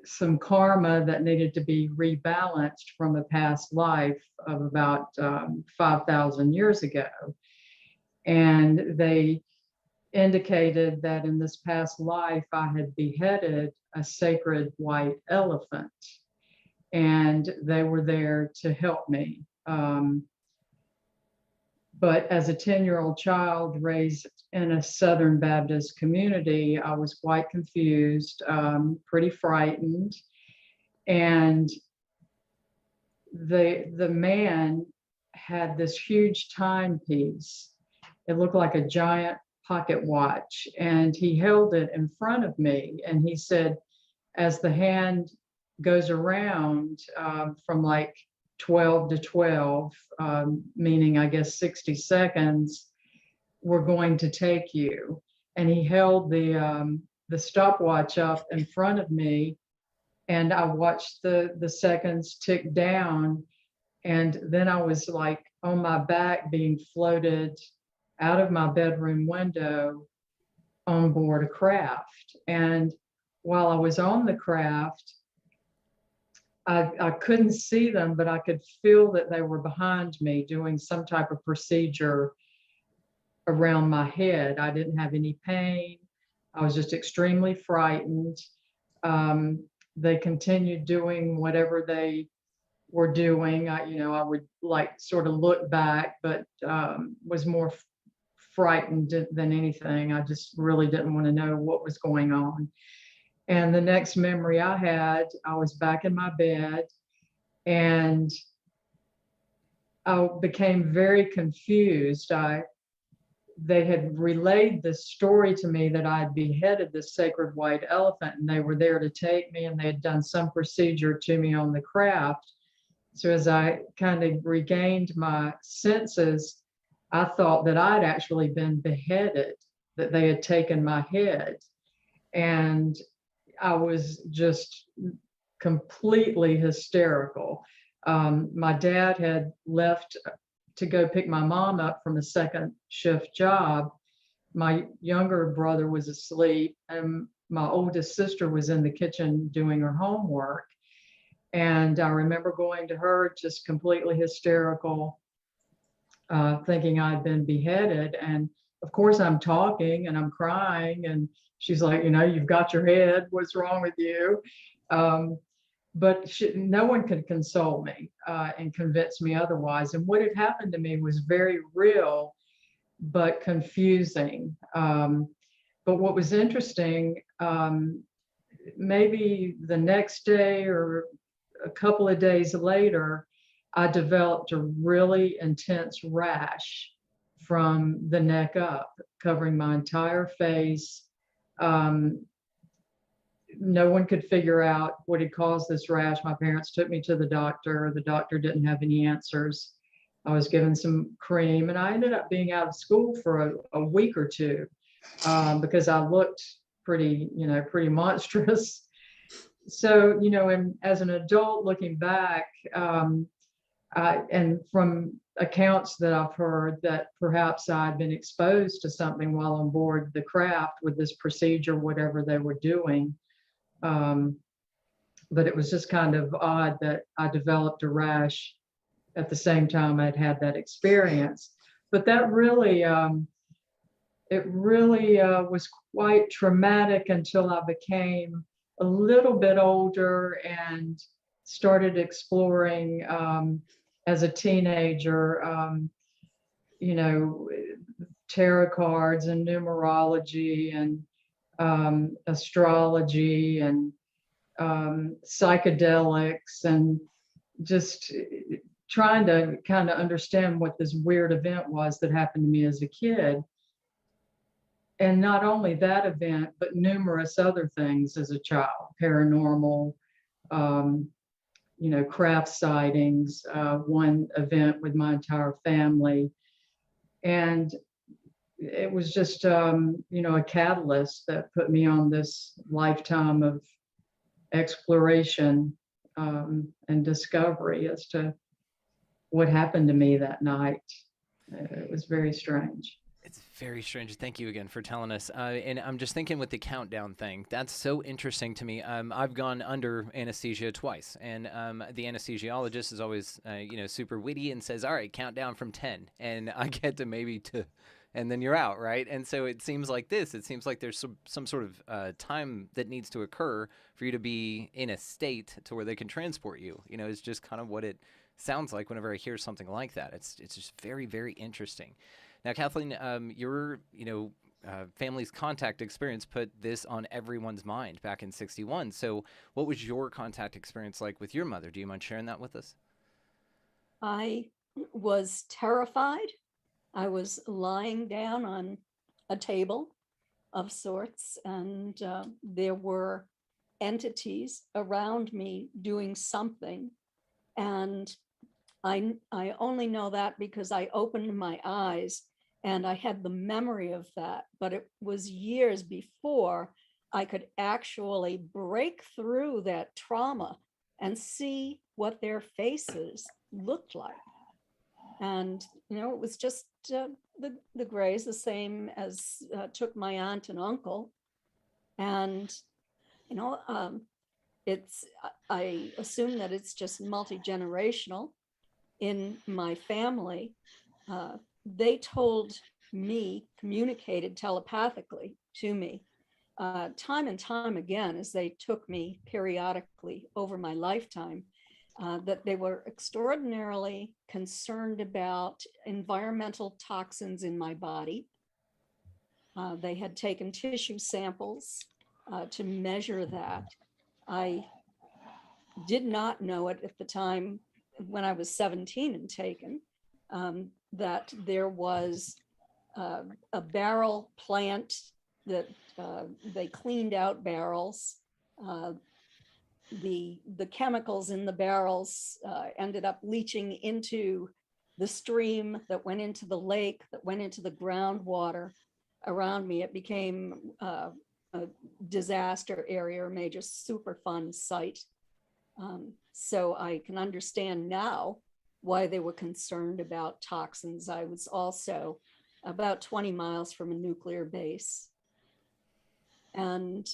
some karma that needed to be rebalanced from a past life of about 5,000 years ago. And they indicated that in this past life, I had beheaded a sacred white elephant, and they were there to help me. But as a 10-year-old child raised in a Southern Baptist community, I was quite confused, pretty frightened. And the man had this huge timepiece. It looked like a giant pocket watch, and he held it in front of me. And he said, as the hand goes around from like 12 to 12, meaning I guess 60 seconds, we're going to take you. And he held the stopwatch up in front of me, and I watched the seconds tick down. And then I was like on my back being floated out of my bedroom window on board a craft. And while I was on the craft, I couldn't see them, but I could feel that they were behind me doing some type of procedure around my head. I didn't have any pain. I was just extremely frightened. They continued doing whatever they were doing. I would like sort of look back, but was more frightened than anything. I just really didn't want to know what was going on. And the next memory I had, I was back in my bed, and I became very confused. They had relayed this story to me that I'd beheaded this sacred white elephant, and they were there to take me, and they had done some procedure to me on the craft. So as I kind of regained my senses, I thought that I'd actually been beheaded, that they had taken my head. And I was just completely hysterical. My dad had left to go pick my mom up from a second shift job. My younger brother was asleep, and my oldest sister was in the kitchen doing her homework. And I remember going to her just completely hysterical, thinking I'd been beheaded. And of course I'm talking and I'm crying, and she's like, you've got your head, what's wrong with you? But no one could console me and convince me otherwise. And what had happened to me was very real, but confusing. But what was interesting, maybe the next day or a couple of days later, I developed a really intense rash from the neck up, covering my entire face. No one could figure out what had caused this rash. My parents took me to the doctor. The doctor didn't have any answers. I was given some cream, and I ended up being out of school for a week or two because I looked pretty monstrous. so, and as an adult looking back, and from accounts that I've heard, that perhaps I'd been exposed to something while on board the craft with this procedure, whatever they were doing. But it was just kind of odd that I developed a rash at the same time I'd had that experience. But that really, it really was quite traumatic until I became a little bit older and started exploring as a teenager, tarot cards and numerology and astrology and psychedelics, and just trying to kind of understand what this weird event was that happened to me as a kid. And not only that event, but numerous other things as a child, paranormal, craft sightings, one event with my entire family. And it was just, a catalyst that put me on this lifetime of exploration and discovery as to what happened to me that night. It was very strange. It's very strange. Thank you again for telling us. And I'm just thinking with the countdown thing, that's so interesting to me. I've gone under anesthesia twice, and the anesthesiologist is always, super witty and says, all right, count down from 10. And I get to maybe 2, and then you're out, right? And so it seems like this. It seems like there's some sort of time that needs to occur for you to be in a state to where they can transport you. It's just kind of what it sounds like whenever I hear something like that. It's just very, very interesting. Now, Kathleen, your family's contact experience put this on everyone's mind back in '61. So what was your contact experience like with your mother? Do you mind sharing that with us? I was terrified. I was lying down on a table of sorts, and there were entities around me doing something. And I only know that because I opened my eyes and I had the memory of that, but it was years before I could actually break through that trauma and see what their faces looked like. And, it was just the Greys, the same as took my aunt and uncle. And, I assume that it's just multi-generational. In my family, they told me, communicated telepathically to me time and time again as they took me periodically over my lifetime, that they were extraordinarily concerned about environmental toxins in my body. They had taken tissue samples to measure that. I did not know it at the time when I was 17 and taken, that there was a barrel plant that they cleaned out barrels. The chemicals in the barrels ended up leaching into the stream that went into the lake, that went into the groundwater around me. It became a disaster area, a major Superfund site. So I can understand now why they were concerned about toxins. I was also about 20 miles from a nuclear base. And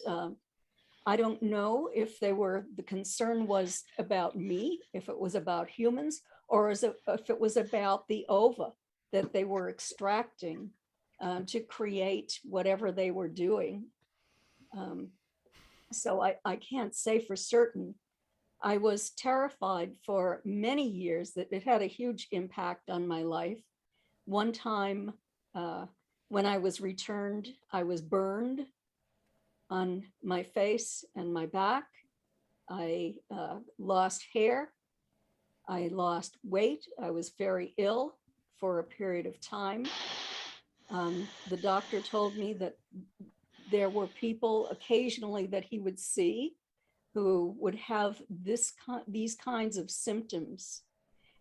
I don't know if the concern was about me, if it was about humans, or if it was about the ova that they were extracting to create whatever they were doing. So I can't say for certain. I was terrified for many years that it had a huge impact on my life. One time when I was returned, I was burned on my face and my back. I lost hair. I lost weight. I was very ill for a period of time. The doctor told me that there were people occasionally that he would see who would have these kinds of symptoms.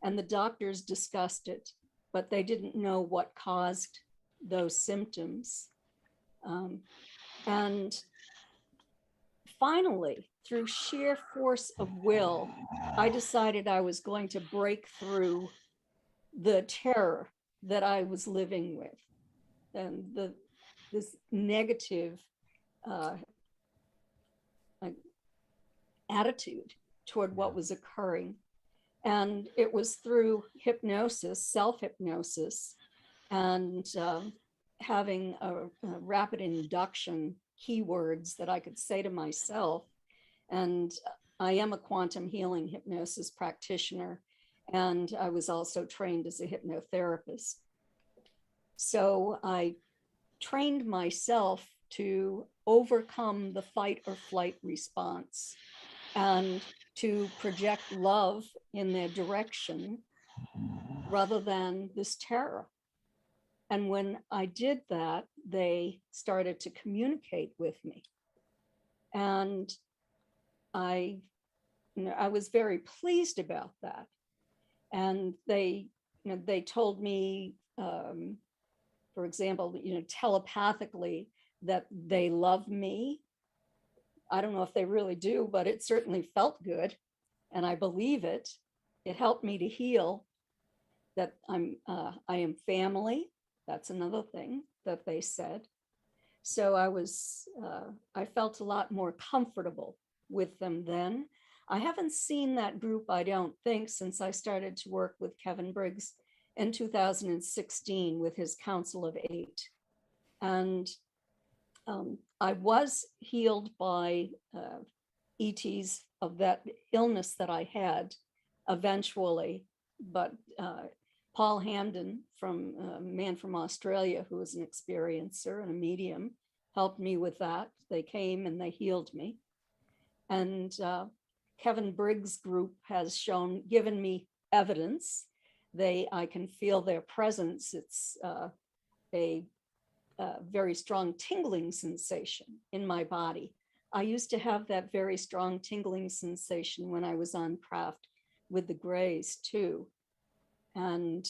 And the doctors discussed it, but they didn't know what caused those symptoms. And finally, through sheer force of will, I decided I was going to break through the terror that I was living with, and this negative attitude toward what was occurring. And it was through hypnosis, self-hypnosis, and having a rapid induction keywords that I could say to myself. And I am a quantum healing hypnosis practitioner, and I was also trained as a hypnotherapist. So I trained myself to overcome the fight or flight response and to project love in their direction rather than this terror. And when I did that, they started to communicate with me. And I was very pleased about that. And they told me, for example, telepathically, that they love me. I don't know if they really do, but it certainly felt good. And I believe it. It helped me to heal. That I am family. That's another thing that they said. So I felt a lot more comfortable with them then. I haven't seen that group, I don't think, since I started to work with Kevin Briggs in 2016 with his Council of Eight. And I was healed by ETs of that illness that I had eventually, but Paul Hamden, from a man from Australia who was an experiencer and a medium, helped me with that. They came and they healed me. And Kevin Briggs' group has given me evidence. I can feel their presence. It's a very strong tingling sensation in my body. I used to have that very strong tingling sensation when I was on craft with the Greys too. And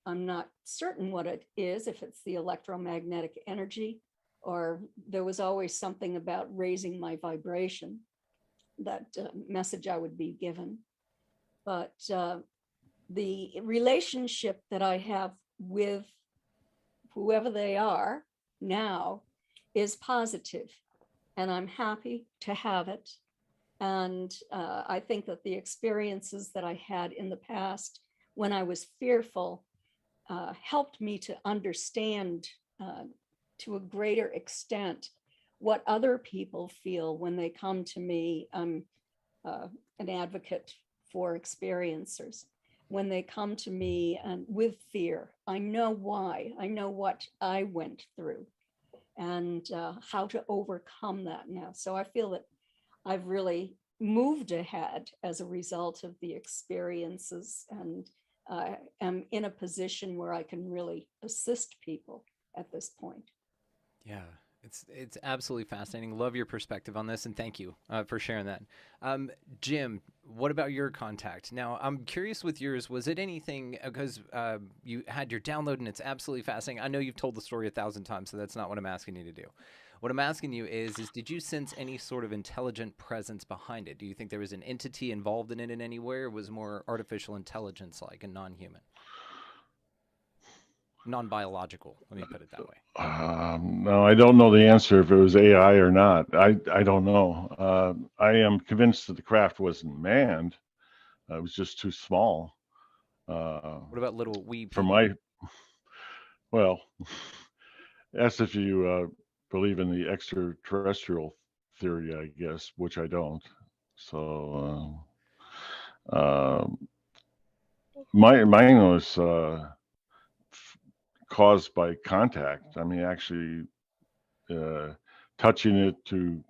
I'm not certain what it is, if it's the electromagnetic energy, or there was always something about raising my vibration, that message I would be given. But the relationship that I have with whoever they are now is positive, and I'm happy to have it. And I think that the experiences that I had in the past when I was fearful helped me to understand to a greater extent what other people feel when they come to me. I'm an advocate for experiencers. When they come to me with fear, I know why. I know what I went through and how to overcome that now. So I feel that I've really moved ahead as a result of the experiences, and am in a position where I can really assist people at this point. Yeah, it's absolutely fascinating. Love your perspective on this, and thank you for sharing that. Jim, what about your contact? Now, I'm curious with yours, was it anything, because you had your download and it's absolutely fascinating. I know you've told the story 1,000 times, so that's not what I'm asking you to do. What I'm asking you is did you sense any sort of intelligent presence behind it? Do you think there was an entity involved in it in any way, or was it more artificial intelligence-like and non-human? Non-biological, let me put it that way. No, I don't know the answer if it was AI or not. I don't know. I am convinced that the craft wasn't manned. It was just too small. What about little wee For people? well, that's if you believe in the extraterrestrial theory, I guess, which I don't. So mine was caused by contact. I mean, actually touching it to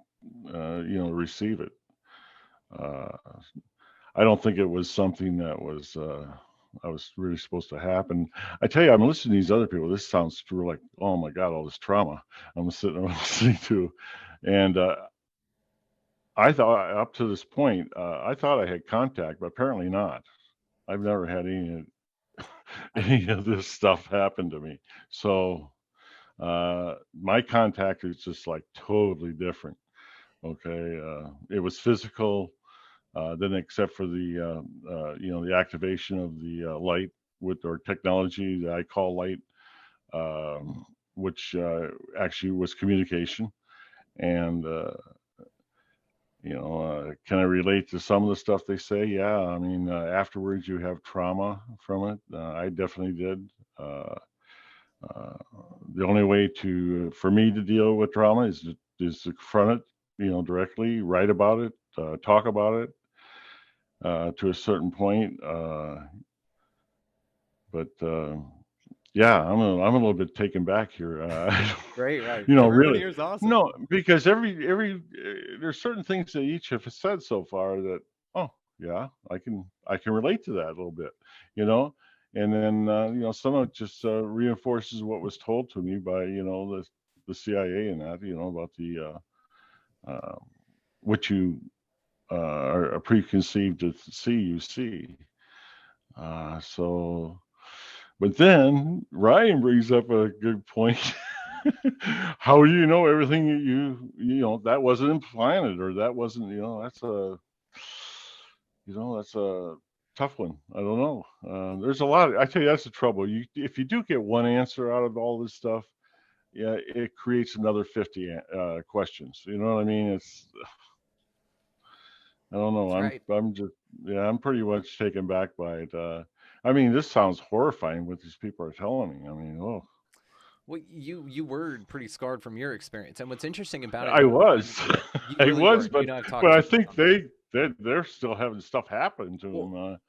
receive it. I don't think it was something that was I was really supposed to happen. I tell you, I'm listening to these other people. This sounds like, oh my God, all this trauma I'm listening to, and I thought up to this point, I thought I had contact, but apparently not. I've never had any of this stuff happen to me. So my contact is just like totally different. Okay, it was physical. Then, except for the the activation of the light with or technology that I call light, which actually was communication. And can I relate to some of the stuff they say? Yeah, I mean, afterwards you have trauma from it. I definitely did. Uh, uh, the only way for me to deal with trauma is to confront it, directly, write about it, talk about it to a certain point. But yeah, I'm a little bit taken back here. Right, right. Everyone Really, here is awesome. no, because every there's certain things that each have said so far that, oh yeah, I can relate to that a little bit, you know, and then some of it just reinforces what was told to me by the CIA and that about the uh, what you are preconceived to see you see. So, but then Ryan brings up a good point. How do you know everything that that wasn't implanted or that wasn't, that's a tough one. I don't know. There's a lot. I tell you, that's the trouble. If you do get one answer out of all this stuff, yeah, it creates another 50 questions. You know what I mean? I don't know. That's right. I'm just, yeah, I'm pretty much taken back by it. I mean, this sounds horrifying what these people are telling me. I mean, oh, Well, you were pretty scarred from your experience, and what's interesting about it, I was, you I really was, were. but I've talked but to I people think about it. they're still having stuff happen to Well, them.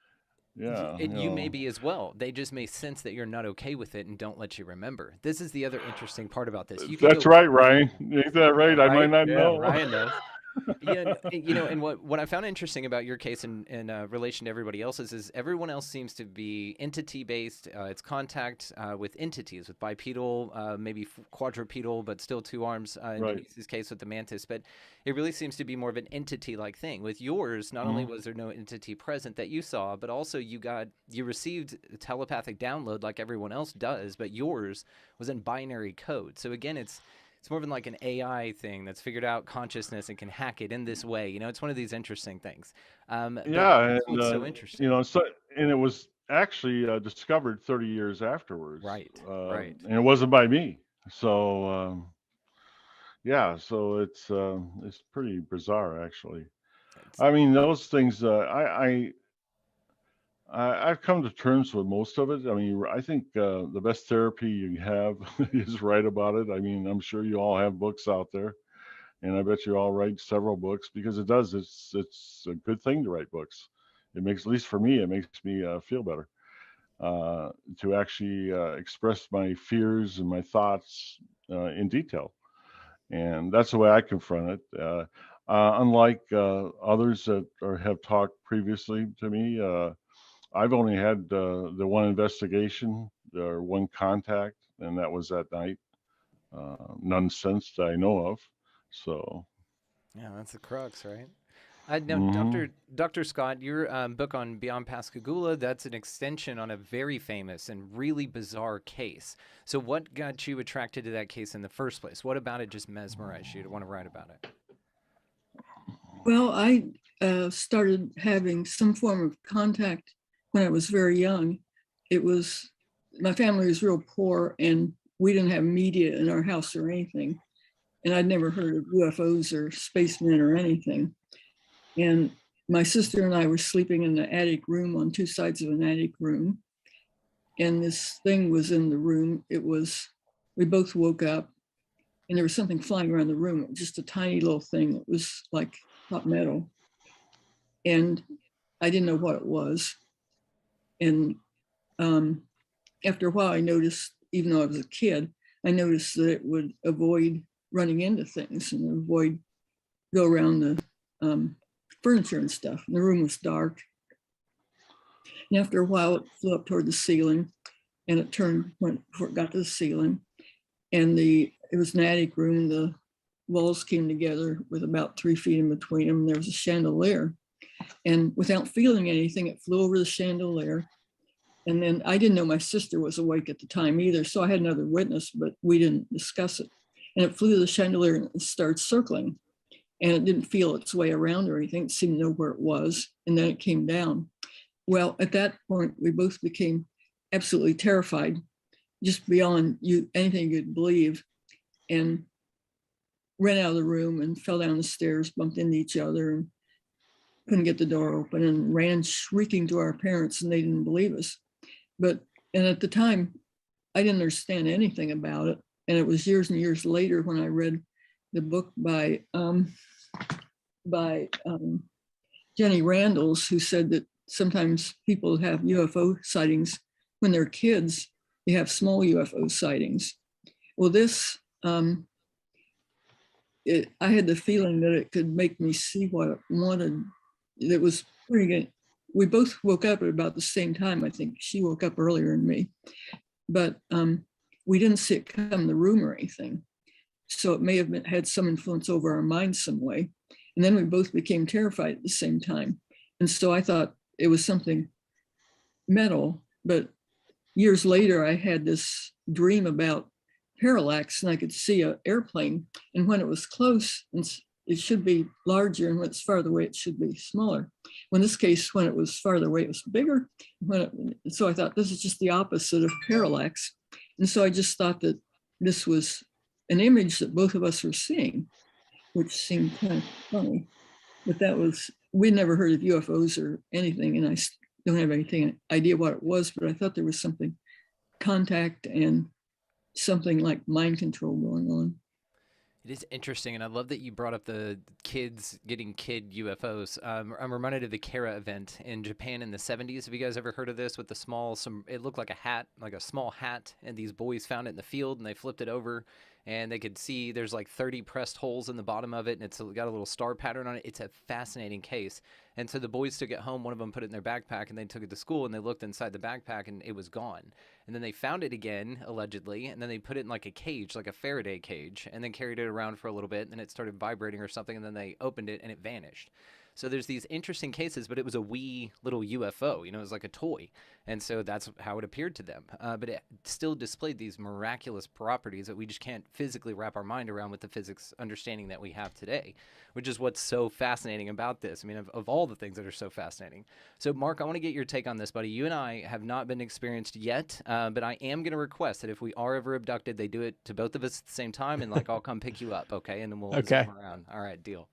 Yeah, and you may be as well. They just may sense that you're not okay with it and don't let you remember. This is the other interesting part about this. You can that's go right, Ryan. Ain't that right? I might right. not Yeah, know. Ryan knows. Yeah, and what I found interesting about your case in relation to everybody else's is everyone else seems to be entity based. It's contact with entities, with bipedal, maybe quadrupedal, but still two arms. In Right. Denise's case with the mantis, but it really seems to be more of an entity like thing. With yours, not only Mhm. was there no entity present that you saw, but also you received a telepathic download like everyone else does, but yours was in binary code. So again, it's more of like an AI thing that's figured out consciousness and can hack it in this way. It's one of these interesting things. But Yeah, that's and what's so interesting. so and it was actually discovered 30 years afterwards, Right, right. and it wasn't by me. So yeah, so it's pretty bizarre actually. It's, I mean, those things. I've come to terms with most of it. I mean, I think the best therapy you have is write about it. I mean, I'm sure you all have books out there, and I bet you all write several books because it does. It's a good thing to write books. It makes, at least for me, it makes me feel better to actually express my fears and my thoughts in detail, and that's the way I confront it. Unlike others that have talked previously to me. I've only had the one investigation or one contact, and that was that night. None since that I know of. So, yeah, that's the crux, right? Now, hmm Dr. Scott, your book on Beyond Pascagoula, that's an extension on a very famous and really bizarre case. So what got you attracted to that case in the first place? What about it just mesmerized you to want to write about it? Well, I started having some form of contact when I was very young. My family was real poor and we didn't have media in our house or anything. And I'd never heard of UFOs or spacemen or anything. And my sister and I were sleeping in the attic room on two sides of an attic room. And this thing was in the room. We both woke up and there was something flying around the room, just a tiny little thing that was like hot metal. And I didn't know what it was. And after a while, I noticed, even though I was a kid, I noticed that it would avoid running into things and go around the furniture and stuff. And the room was dark. And after a while, it flew up toward the ceiling and it turned before it got to the ceiling. And it was an attic room. The walls came together with about 3 feet in between them. There was a chandelier. And without feeling anything, it flew over the chandelier. And then I didn't know my sister was awake at the time either. So I had another witness, but we didn't discuss it. And it flew to the chandelier and started circling. and it didn't feel its way around or anything. It seemed to know where it was, and then it came down. Well, at that point, we both became absolutely terrified, just beyond anything you'd believe, and ran out of the room and fell down the stairs, bumped into each other, and couldn't get the door open, and ran shrieking to our parents, and they didn't believe us. And at the time, I didn't understand anything about it. And it was years and years later when I read the book by Jenny Randalls, who said that sometimes people have UFO sightings when they're kids. They have small UFO sightings. Well, this, I had the feeling that it could make me see what it wanted. It was pretty good. We both woke up at about the same time. I think she woke up earlier than me, but we didn't see it come in the room or anything. So it may have had some influence over our minds some way. And then we both became terrified at the same time. And so I thought it was something mental, but years later, I had this dream about parallax, and I could see an airplane. And when it was close, it should be larger, and when it's farther away, it should be smaller. In this case, when it was farther away, it was bigger. So I thought this is just the opposite of parallax. And so I just thought that this was an image that both of us were seeing, which seemed kind of funny. But we'd never heard of UFOs or anything, and I don't have anything idea what it was, but I thought there was something, contact and something like mind control going on. It is interesting, and I love that you brought up the kids getting kid UFOs. I'm reminded of the Kara event in Japan in the 70s. Have you guys ever heard of this with it looked like a hat, like a small hat, and these boys found it in the field, and they flipped it over, and they could see there's like 30 pressed holes in the bottom of it, and it's got a little star pattern on it. It's a fascinating case. And so the boys took it home. One of them put it in their backpack, and they took it to school, and they looked inside the backpack, and it was gone. And then they found it again, allegedly, and then they put it in like a cage, like a Faraday cage, and then carried it around for a little bit, and then it started vibrating or something, and then they opened it, and it vanished. So there's these interesting cases, but it was a wee little UFO, it was like a toy. And so that's how it appeared to them. But it still displayed these miraculous properties that we just can't physically wrap our mind around with the physics understanding that we have today, which is what's so fascinating about this. I mean, of all the things that are so fascinating. So Mark, I want to get your take on this, buddy. You and I have not been experienced yet, but I am going to request that if we are ever abducted, they do it to both of us at the same time, and I'll come pick you up, okay? And then we'll zoom around. All right, deal.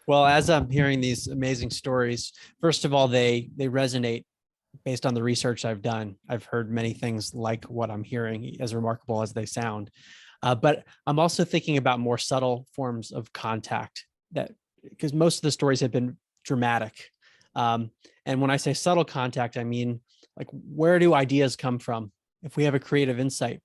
Well, as I'm hearing these amazing stories, first of all, they resonate based on the research I've done. I've heard many things like what I'm hearing, as remarkable as they sound. But I'm also thinking about more subtle forms of contact, because most of the stories have been dramatic. And when I say subtle contact, I mean, like, where do ideas come from? If we have a creative insight,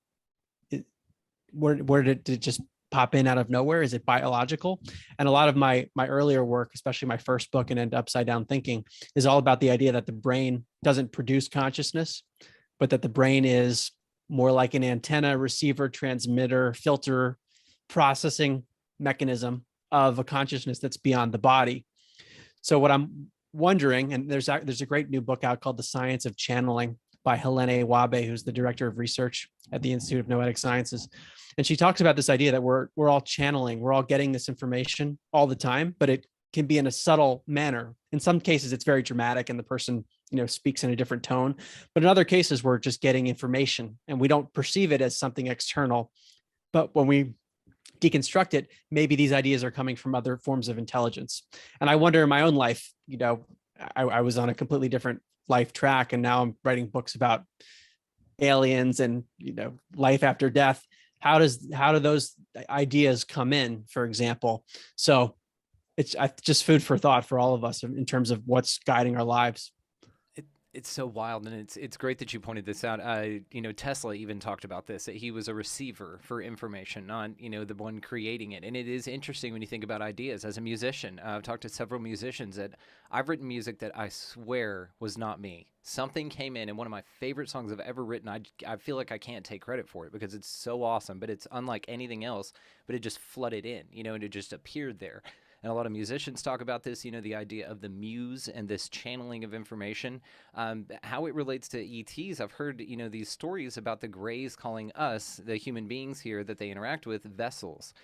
where did it just pop in out of nowhere? Is it biological? And a lot of my earlier work, especially my first book, And End Upside Down Thinking, is all about the idea that the brain doesn't produce consciousness, but that the brain is more like an antenna, receiver, transmitter, filter, processing mechanism of a consciousness that's beyond the body. So what I'm wondering, and there's a great new book out called The Science of Channeling by Helene Wabe, who's the director of research at the Institute of Noetic Sciences. And she talks about this idea that we're all channeling, we're all getting this information all the time, but it can be in a subtle manner. In some cases, it's very dramatic and the person, speaks in a different tone. But in other cases, we're just getting information and we don't perceive it as something external. But when we deconstruct it, maybe these ideas are coming from other forms of intelligence. And I wonder in my own life, I was on a completely different life track, and now I'm writing books about aliens and, life after death. How do those ideas come in, for example? So it's just food for thought for all of us in terms of what's guiding our lives. It's so wild, and it's great that you pointed this out. Tesla even talked about this, that he was a receiver for information, not, the one creating it. And it is interesting when you think about ideas. As a musician, I've talked to several musicians that I've written music that I swear was not me. Something came in, and one of my favorite songs I've ever written, I feel like I can't take credit for it because it's so awesome, but it's unlike anything else, but it just flooded in, and it just appeared there. And a lot of musicians talk about this, the idea of the muse and this channeling of information, how it relates to ETs. I've heard, these stories about the Greys calling us, the human beings here that they interact with, vessels.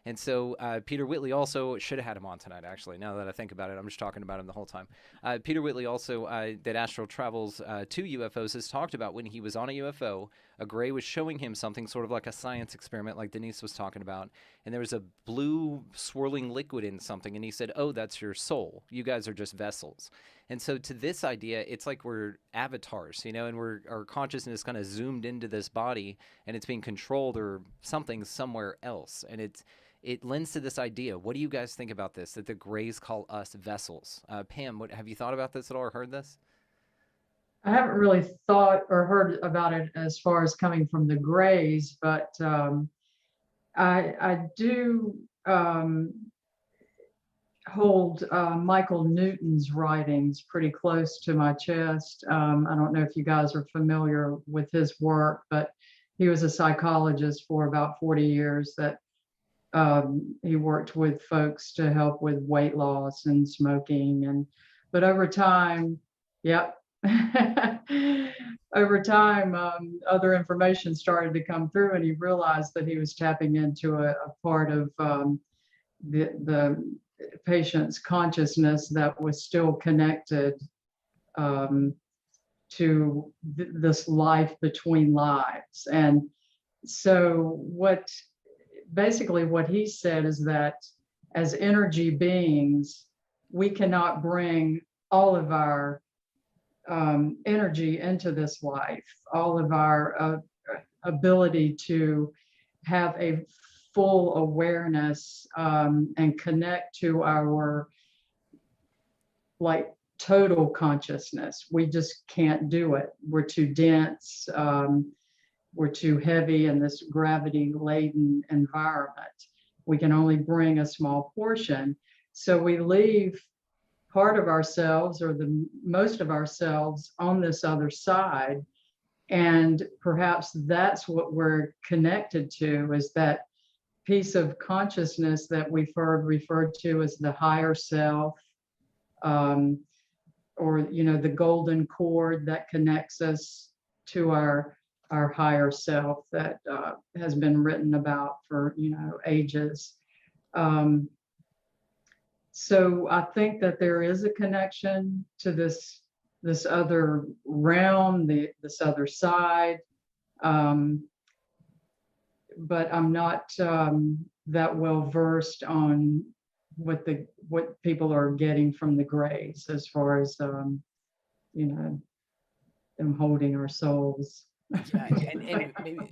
And so Peter Whitley also should have had him on tonight, actually. Now that I think about it, I'm just talking about him the whole time. Peter Whitley also, that astral travels to UFOs, has talked about when he was on a UFO, a gray was showing him something sort of like a science experiment like Denise was talking about. And there was a blue swirling liquid in something. And he said, oh, that's your soul. You guys are just vessels. And so to this idea, it's like we're avatars, and our consciousness kind of zoomed into this body and it's being controlled or something somewhere else. And it lends to this idea. What do you guys think about this, that the Greys call us vessels? Pam, have you thought about this at all or heard this? I haven't really thought or heard about it as far as coming from the Greys, but I do hold Michael Newton's writings pretty close to my chest. I don't know if you guys are familiar with his work, but he was a psychologist for about 40 years that he worked with folks to help with weight loss and smoking. But over time, yep. Over time, other information started to come through, and he realized that he was tapping into a part of the patient's consciousness that was still connected to this life between lives. And so what he said is that as energy beings, we cannot bring all of our energy into this life, all of our ability to have a full awareness and connect to our total consciousness. We just can't do it. We're too dense. We're too heavy in this gravity-laden environment. We can only bring a small portion. So we leave part of ourselves or the most of ourselves on this other side. And perhaps that's what we're connected to, is that piece of consciousness that we've heard referred to as the higher self, or the golden cord that connects us to our higher self that has been written about for ages. So I think that there is a connection to this other realm, this other side. But I'm not that well versed on what people are getting from the Greys as far as them holding our souls.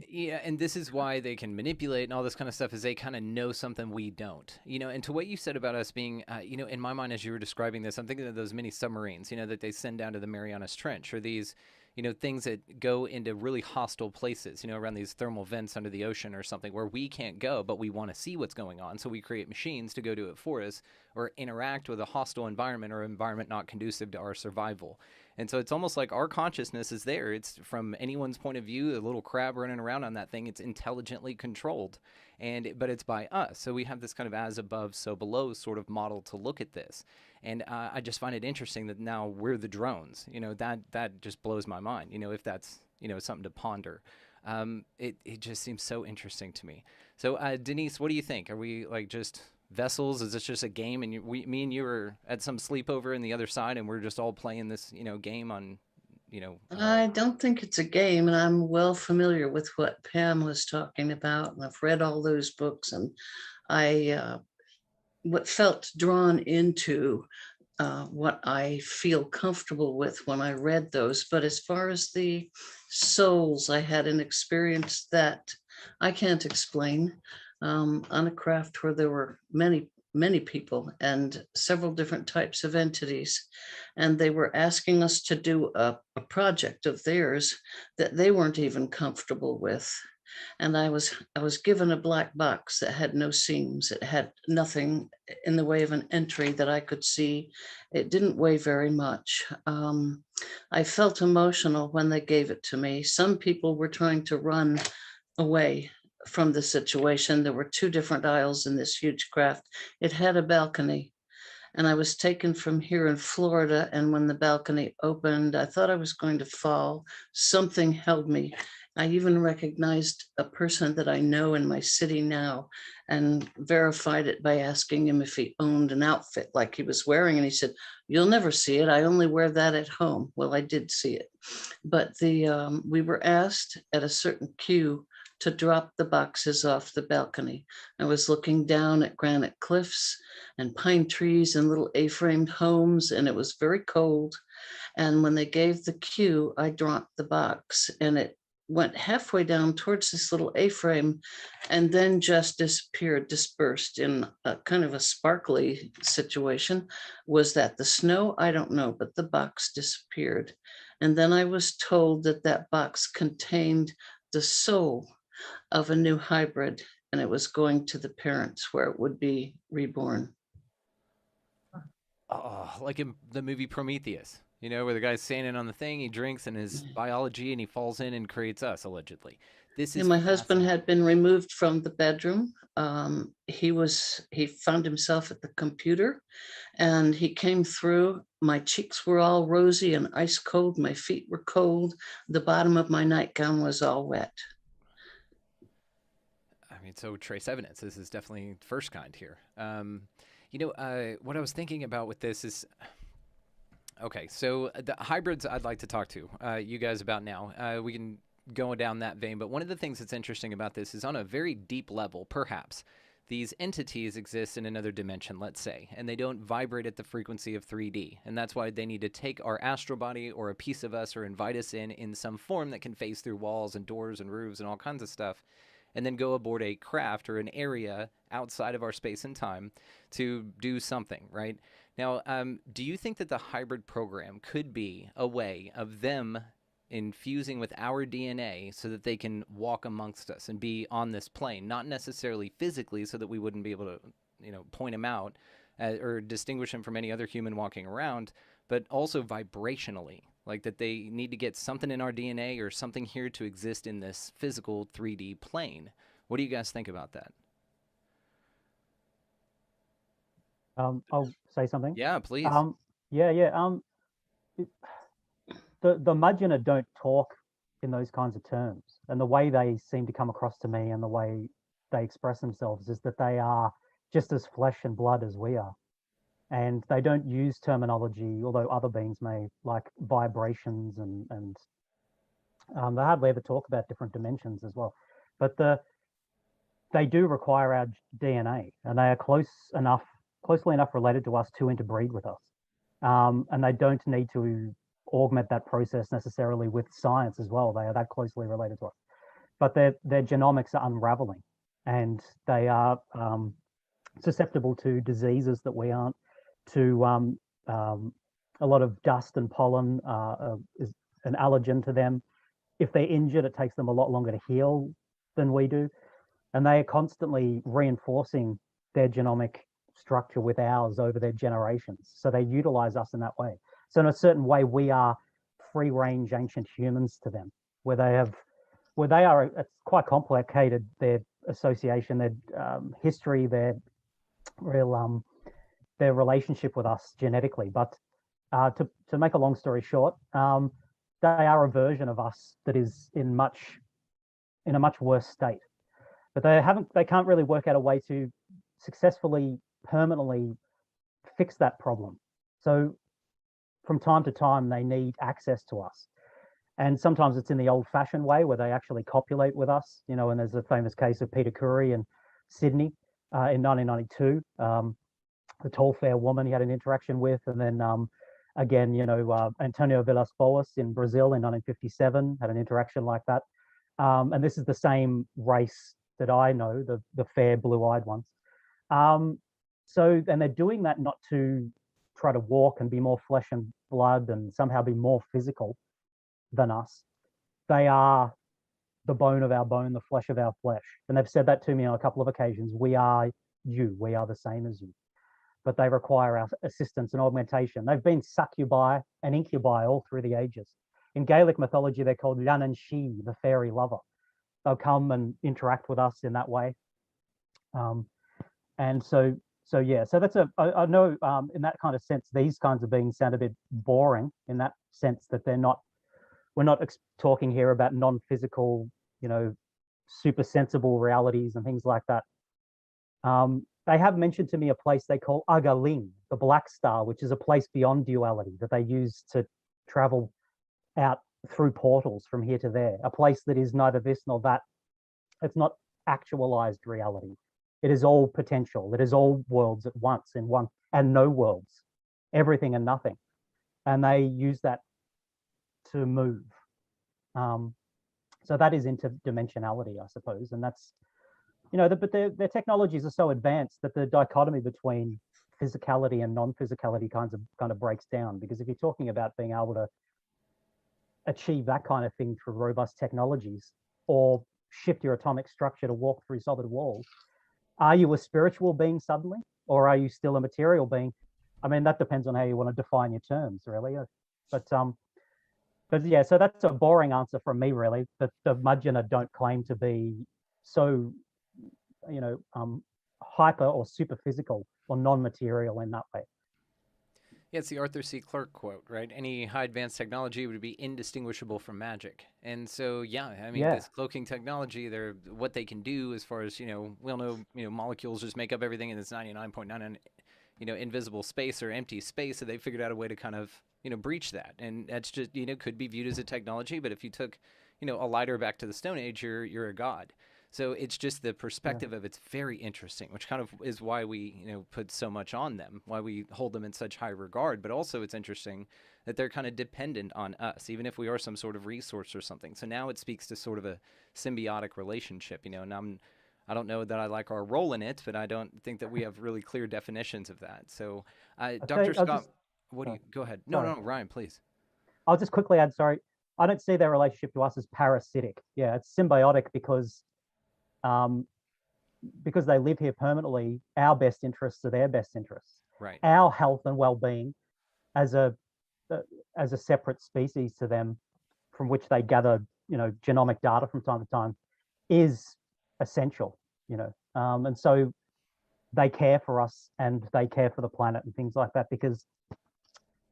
Yeah, and this is why they can manipulate and all this kind of stuff, is they kind of know something we don't. And to what you said about us being, in my mind as you were describing this, I'm thinking of those mini submarines, that they send down to the Marianas Trench, or these things that go into really hostile places, around these thermal vents under the ocean or something, where we can't go, but we want to see what's going on. So we create machines to go do it for us, or interact with a hostile environment or environment not conducive to our survival. And so it's almost like our consciousness is there. It's, from anyone's point of view, a little crab running around on that thing, it's intelligently controlled, but it's by us. So we have this kind of as above, so below sort of model to look at this. And I just find it interesting that now we're the drones. That just blows my mind, if that's, something to ponder. It just seems so interesting to me. So Denise, what do you think? Are we just vessels? Is this just a game, and me and you are at some sleepover in the other side, and we're just all playing this game on I don't think it's a game, and I'm well familiar with what Pam was talking about, and I've read all those books, and I felt drawn into what I feel comfortable with when I read those. But as far as the souls, I had an experience that I can't explain. On a craft where there were many people and several different types of entities, and they were asking us to do a project of theirs that they weren't even comfortable with. And I was given a black box that had no seams. It had nothing in the way of an entry that I could see. It didn't weigh very much. I felt emotional when they gave it to me. Some people were trying to run away from the situation. There were 2 different aisles in this huge craft. It had a balcony, and I was taken from here in Florida. And when the balcony opened, I thought I was going to fall. Something held me I even recognized a person that I know in my city now and verified it by asking him if he owned an outfit like he was wearing. And he said, "You'll never see it. I only wear that at home." Well, I did see it. But we were asked at a certain queue to drop the boxes off the balcony. I was looking down at granite cliffs and pine trees and little A-framed homes, and it was very cold. And when they gave the cue, I dropped the box and it went halfway down towards this little A-frame and then just disappeared, dispersed in a kind of a sparkly situation. Was that the snow? I don't know, but the box disappeared. And then I was told that that box contained the soul of a new hybrid, and it was going to the parents where it would be reborn. Oh, like in the movie Prometheus, you know, where the guy's standing on the thing, he drinks and his biology, and he falls in and creates us, allegedly. This is My husband fascinating. had been removed from the bedroom. He found himself at the computer, and he came through. My cheeks were all rosy and ice cold. My feet were cold. The bottom of my nightgown was all wet. I mean, so trace evidence. This is definitely first kind here. What I was thinking about with this is, okay, so the hybrids I'd like to talk to you guys about now. We can go down that vein, but one of the things that's interesting about this is on a very deep level, perhaps, these entities exist in another dimension, let's say, and they don't vibrate at the frequency of 3D. And that's why they need to take our astral body or a piece of us or invite us in some form that can phase through walls and doors and roofs and all kinds of stuff, and then go aboard a craft or an area outside of our space and time to do something, right? Now, do you think that the hybrid program could be a way of them infusing with our DNA so that they can walk amongst us and be on this plane, not necessarily physically so that we wouldn't be able to, point them out or distinguish them from any other human walking around, but also vibrationally, like that they need to get something in our DNA or something here to exist in this physical 3D plane. What do you guys think about that? I'll say something. Yeah, please. The Mudgeonah don't talk in those kinds of terms, and the way they seem to come across to me and the way they express themselves is that they are just as flesh and blood as we are, and they don't use terminology, although other beings may, like vibrations and they hardly ever talk about different dimensions as well. But they do require our DNA, and they are closely enough related to us to interbreed with us, and they don't need to augment that process necessarily with science as well. They are that closely related to us, but their genomics are unraveling, and they are susceptible to diseases that we aren't, to a lot of dust and pollen is an allergen to them. If they're injured, it takes them a lot longer to heal than we do, and they are constantly reinforcing their genomic structure with ours over their generations, so they utilize us in that way. So in a certain way, we are free-range ancient humans to them, where they are. It's quite complicated, their association, their history, their relationship with us genetically. But to make a long story short, they are a version of us that is in a much worse state. But they can't really work out a way to successfully, permanently fix that problem. So from time to time, they need access to us. And sometimes it's in the old-fashioned way where they actually copulate with us, and there's a famous case of Peter Curry in Sydney in 1992, the tall, fair woman he had an interaction with. And then again, Antonio Villas-Boas in Brazil in 1957 had an interaction like that. And this is the same race that I know, the fair, blue-eyed ones. And they're doing that not to try to walk and be more flesh and blood and somehow be more physical than us. They are the bone of our bone, the flesh of our flesh. And they've said that to me on a couple of occasions. We are you. We are the same as you. But they require our assistance and augmentation. They've been succubi and incubi all through the ages. In Gaelic mythology, they're called Lan and She, the fairy lover. They'll come and interact with us in that way. And so that's I know in that kind of sense, these kinds of beings sound a bit boring in that sense that they're not we're not talking here about non-physical, super sensible realities and things like that. They have mentioned to me a place they call Agaling, the Black Star, which is a place beyond duality that they use to travel out through portals from here to there, a place that is neither this nor that. It's not actualized reality. It is all potential. It is all worlds at once in one, and no worlds, everything and nothing. And they use that to move. So that is interdimensionality, I suppose. And that's, but their technologies are so advanced that the dichotomy between physicality and non-physicality kind of breaks down. Because if you're talking about being able to achieve that kind of thing through robust technologies, or shift your atomic structure to walk through solid walls, are you a spiritual being suddenly, or are you still a material being? I mean, that depends on how you want to define your terms, really. But yeah, so that's a boring answer from me, really. But the Mudgeonah don't claim to be so, hyper or super physical or non-material in that way. Yeah, it's the Arthur C. Clarke quote, right? Any high advanced technology would be indistinguishable from magic. And so, yeah, I mean, this cloaking technology, what they can do as far as, we all know, molecules just make up everything and it's 99.99, invisible space or empty space. So they figured out a way to kind of, breach that. And that's just, could be viewed as a technology. But if you took, a lighter back to the Stone Age, you're a god. So it's just the perspective of it's very interesting, which kind of is why we, put so much on them, why we hold them in such high regard. But also it's interesting that they're kind of dependent on us, even if we are some sort of resource or something. So now it speaks to sort of a symbiotic relationship, and I don't know that I like our role in it, but I don't think that we have really clear definitions of that. So Dr. Scott, go ahead. No, Ryan, please. I'll just quickly add, sorry, I don't see their relationship to us as parasitic. Yeah, it's symbiotic because they live here permanently. Our best interests are their best interests. Right. Our health and well-being as a separate species to them, from which they gather, genomic data from time to time, is essential. And so they care for us and they care for the planet and things like that, because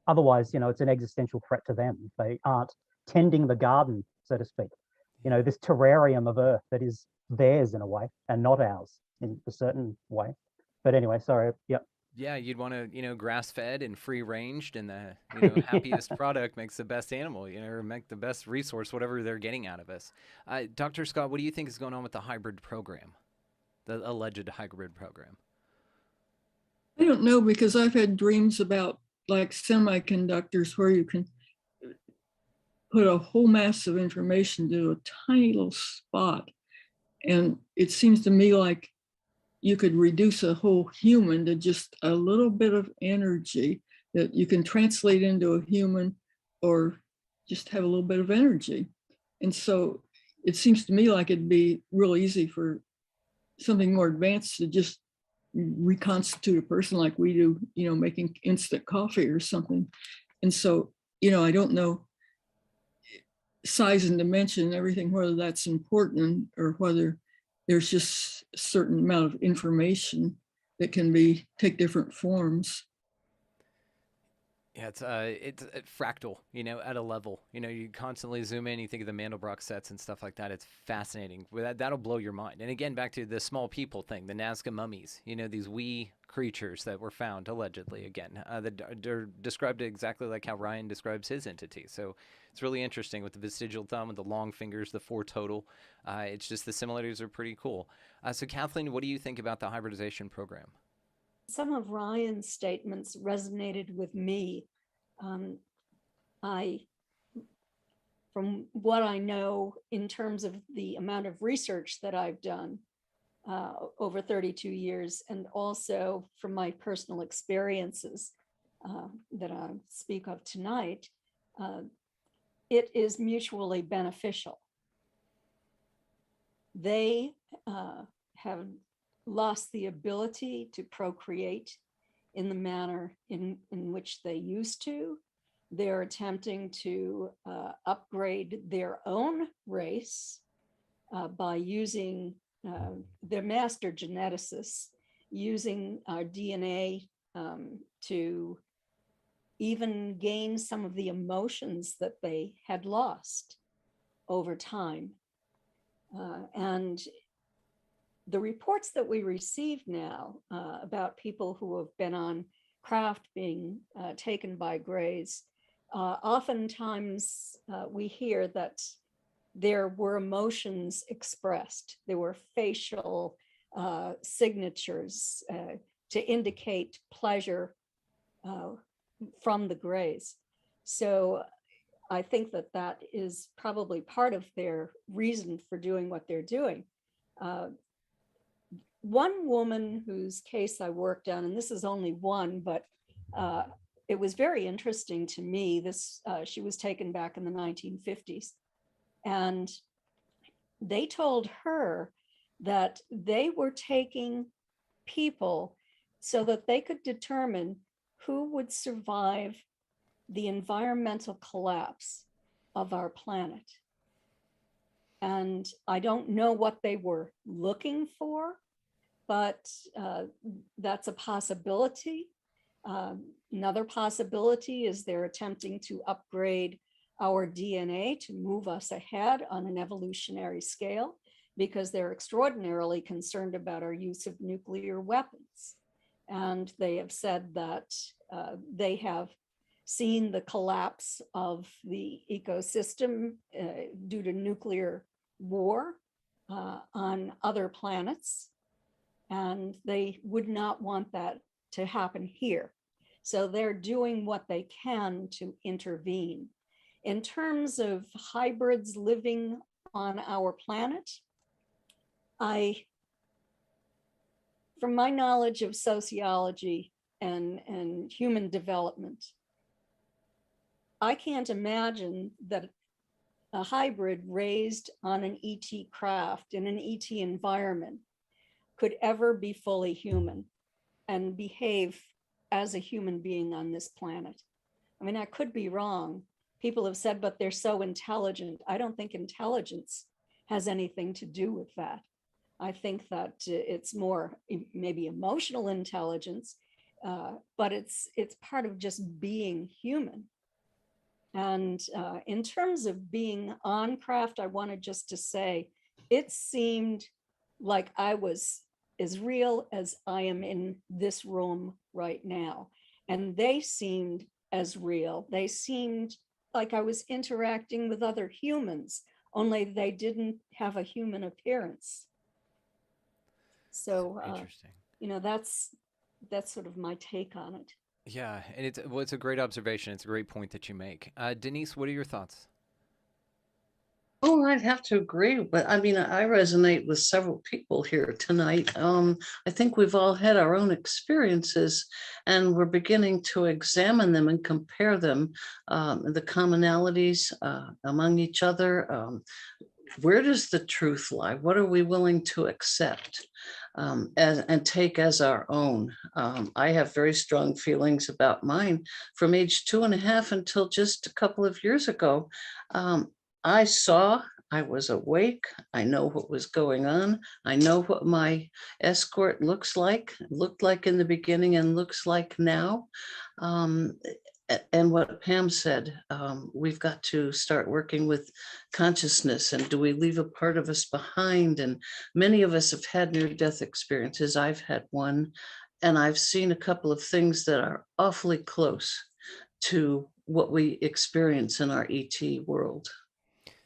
otherwise, it's an existential threat to them if they aren't tending the garden, so to speak. This terrarium of Earth that is theirs in a way and not ours in a certain way. But anyway, sorry. Yep. Yeah, you'd want to, grass-fed and free-ranged, and the happiest product makes the best animal, or make the best resource, whatever they're getting out of us. Dr. Scott, what do you think is going on with the hybrid program, the alleged hybrid program? I don't know, because I've had dreams about like semiconductors where you can put a whole mass of information to a tiny little spot. And it seems to me like you could reduce a whole human to just a little bit of energy that you can translate into a human, or just have a little bit of energy. And so it seems to me like it'd be real easy for something more advanced to just reconstitute a person like we do, making instant coffee or something. And so, I don't know size and dimension and everything, whether that's important or whether there's just a certain amount of information that can take different forms. Yeah, it's fractal, at a level. You constantly zoom in, you think of the Mandelbrot sets and stuff like that. It's fascinating. That'll blow your mind. And again, back to the small people thing, the Nazca mummies, these wee creatures that were found, allegedly, again. They're described exactly like how Ryan describes his entity. So it's really interesting with the vestigial thumb, with the long fingers, the 4 total. It's just the similarities are pretty cool. So Kathleen, what do you think about the hybridization program? Some of Ryan's statements resonated with me. From what I know in terms of the amount of research that I've done over 32 years, and also from my personal experiences that I speak of tonight, it is mutually beneficial. They have lost the ability to procreate in the manner in which they used to. They're attempting to upgrade their own race by using their master geneticists, using our DNA to even gain some of the emotions that they had lost over time. And the reports that we receive now about people who have been on craft being taken by grays, oftentimes we hear that there were emotions expressed. There were facial signatures to indicate pleasure from the grays. So I think that that is probably part of their reason for doing what they're doing. One woman whose case I worked on, and this is only one, but it was very interesting to me. She was taken back in the 1950s. And they told her that they were taking people so that they could determine who would survive the environmental collapse of our planet. And I don't know what they were looking for, but that's a possibility. Another possibility is they're attempting to upgrade our DNA to move us ahead on an evolutionary scale, because they're extraordinarily concerned about our use of nuclear weapons. And they have said that they have seen the collapse of the ecosystem due to nuclear war on other planets, and they would not want that to happen here. So they're doing what they can to intervene. In terms of hybrids living on our planet, from my knowledge of sociology and human development, I can't imagine that a hybrid raised on an ET craft in an ET environment could ever be fully human and behave as a human being on this planet. I mean, I could be wrong. People have said, but they're so intelligent. I don't think intelligence has anything to do with that. I think that it's more maybe emotional intelligence, but it's part of just being human. And in terms of being on craft, I wanted just to say, it seemed like I was as real as I am in this room right now. And they seemed as real. They seemed like I was interacting with other humans, only they didn't have a human appearance. So, Interesting. That's sort of my take on it. Yeah, and it's a great observation. It's a great point that you make. Denise, what are your thoughts? Oh, I'd have to agree, but I mean, I resonate with several people here tonight. I think we've all had our own experiences, and we're beginning to examine them and compare them, the commonalities among each other. Where does the truth lie? What are we willing to accept and take as our own? I have very strong feelings about mine. From age 2.5 until just a couple of years ago, I was awake. I know what was going on. I know what my escort looked like in the beginning and looks like now. And what Pam said, we've got to start working with consciousness, and do we leave a part of us behind? And many of us have had near-death experiences. I've had one, and I've seen a couple of things that are awfully close to what we experience in our ET world.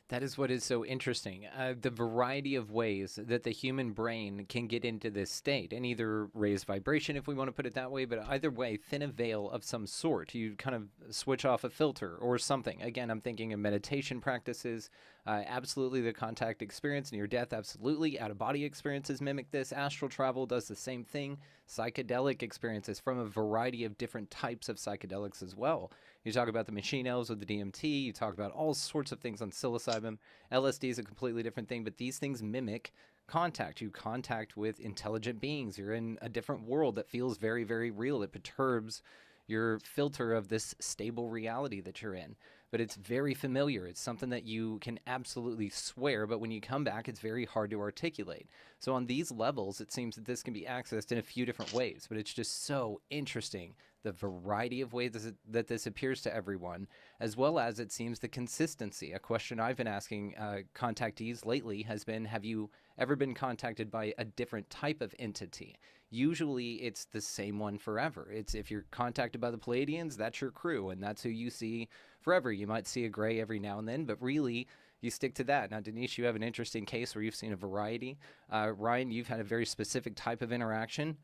That is what is so interesting. The variety of ways that the human brain can get into this state and either raise vibration, if we want to put it that way, but either way, thin a veil of some sort. You kind of switch off a filter or something. Again, I'm thinking of meditation practices, absolutely the contact experience, near death, absolutely. Out of body experiences mimic this. Astral travel does the same thing. Psychedelic experiences from a variety of different types of psychedelics as well. You talk about the machine elves with the DMT, you talk about all sorts of things on psilocybin. LSD is a completely different thing, but these things mimic contact. You contact with intelligent beings. You're in a different world that feels very, very real. It perturbs your filter of this stable reality that you're in. But it's very familiar. It's something that you can absolutely swear, but when you come back, it's very hard to articulate. So on these levels, it seems that this can be accessed in a few different ways, but it's just so interesting the variety of ways that this appears to everyone, as well as it seems the consistency. A question I've been asking contactees lately has been, have you ever been contacted by a different type of entity? Usually it's the same one forever. It's if you're contacted by the Pleiadians, that's your crew, and that's who you see forever. You might see a gray every now and then, but really you stick to that. Now, Denise, you have an interesting case where you've seen a variety. Ryan, you've had a very specific type of interaction.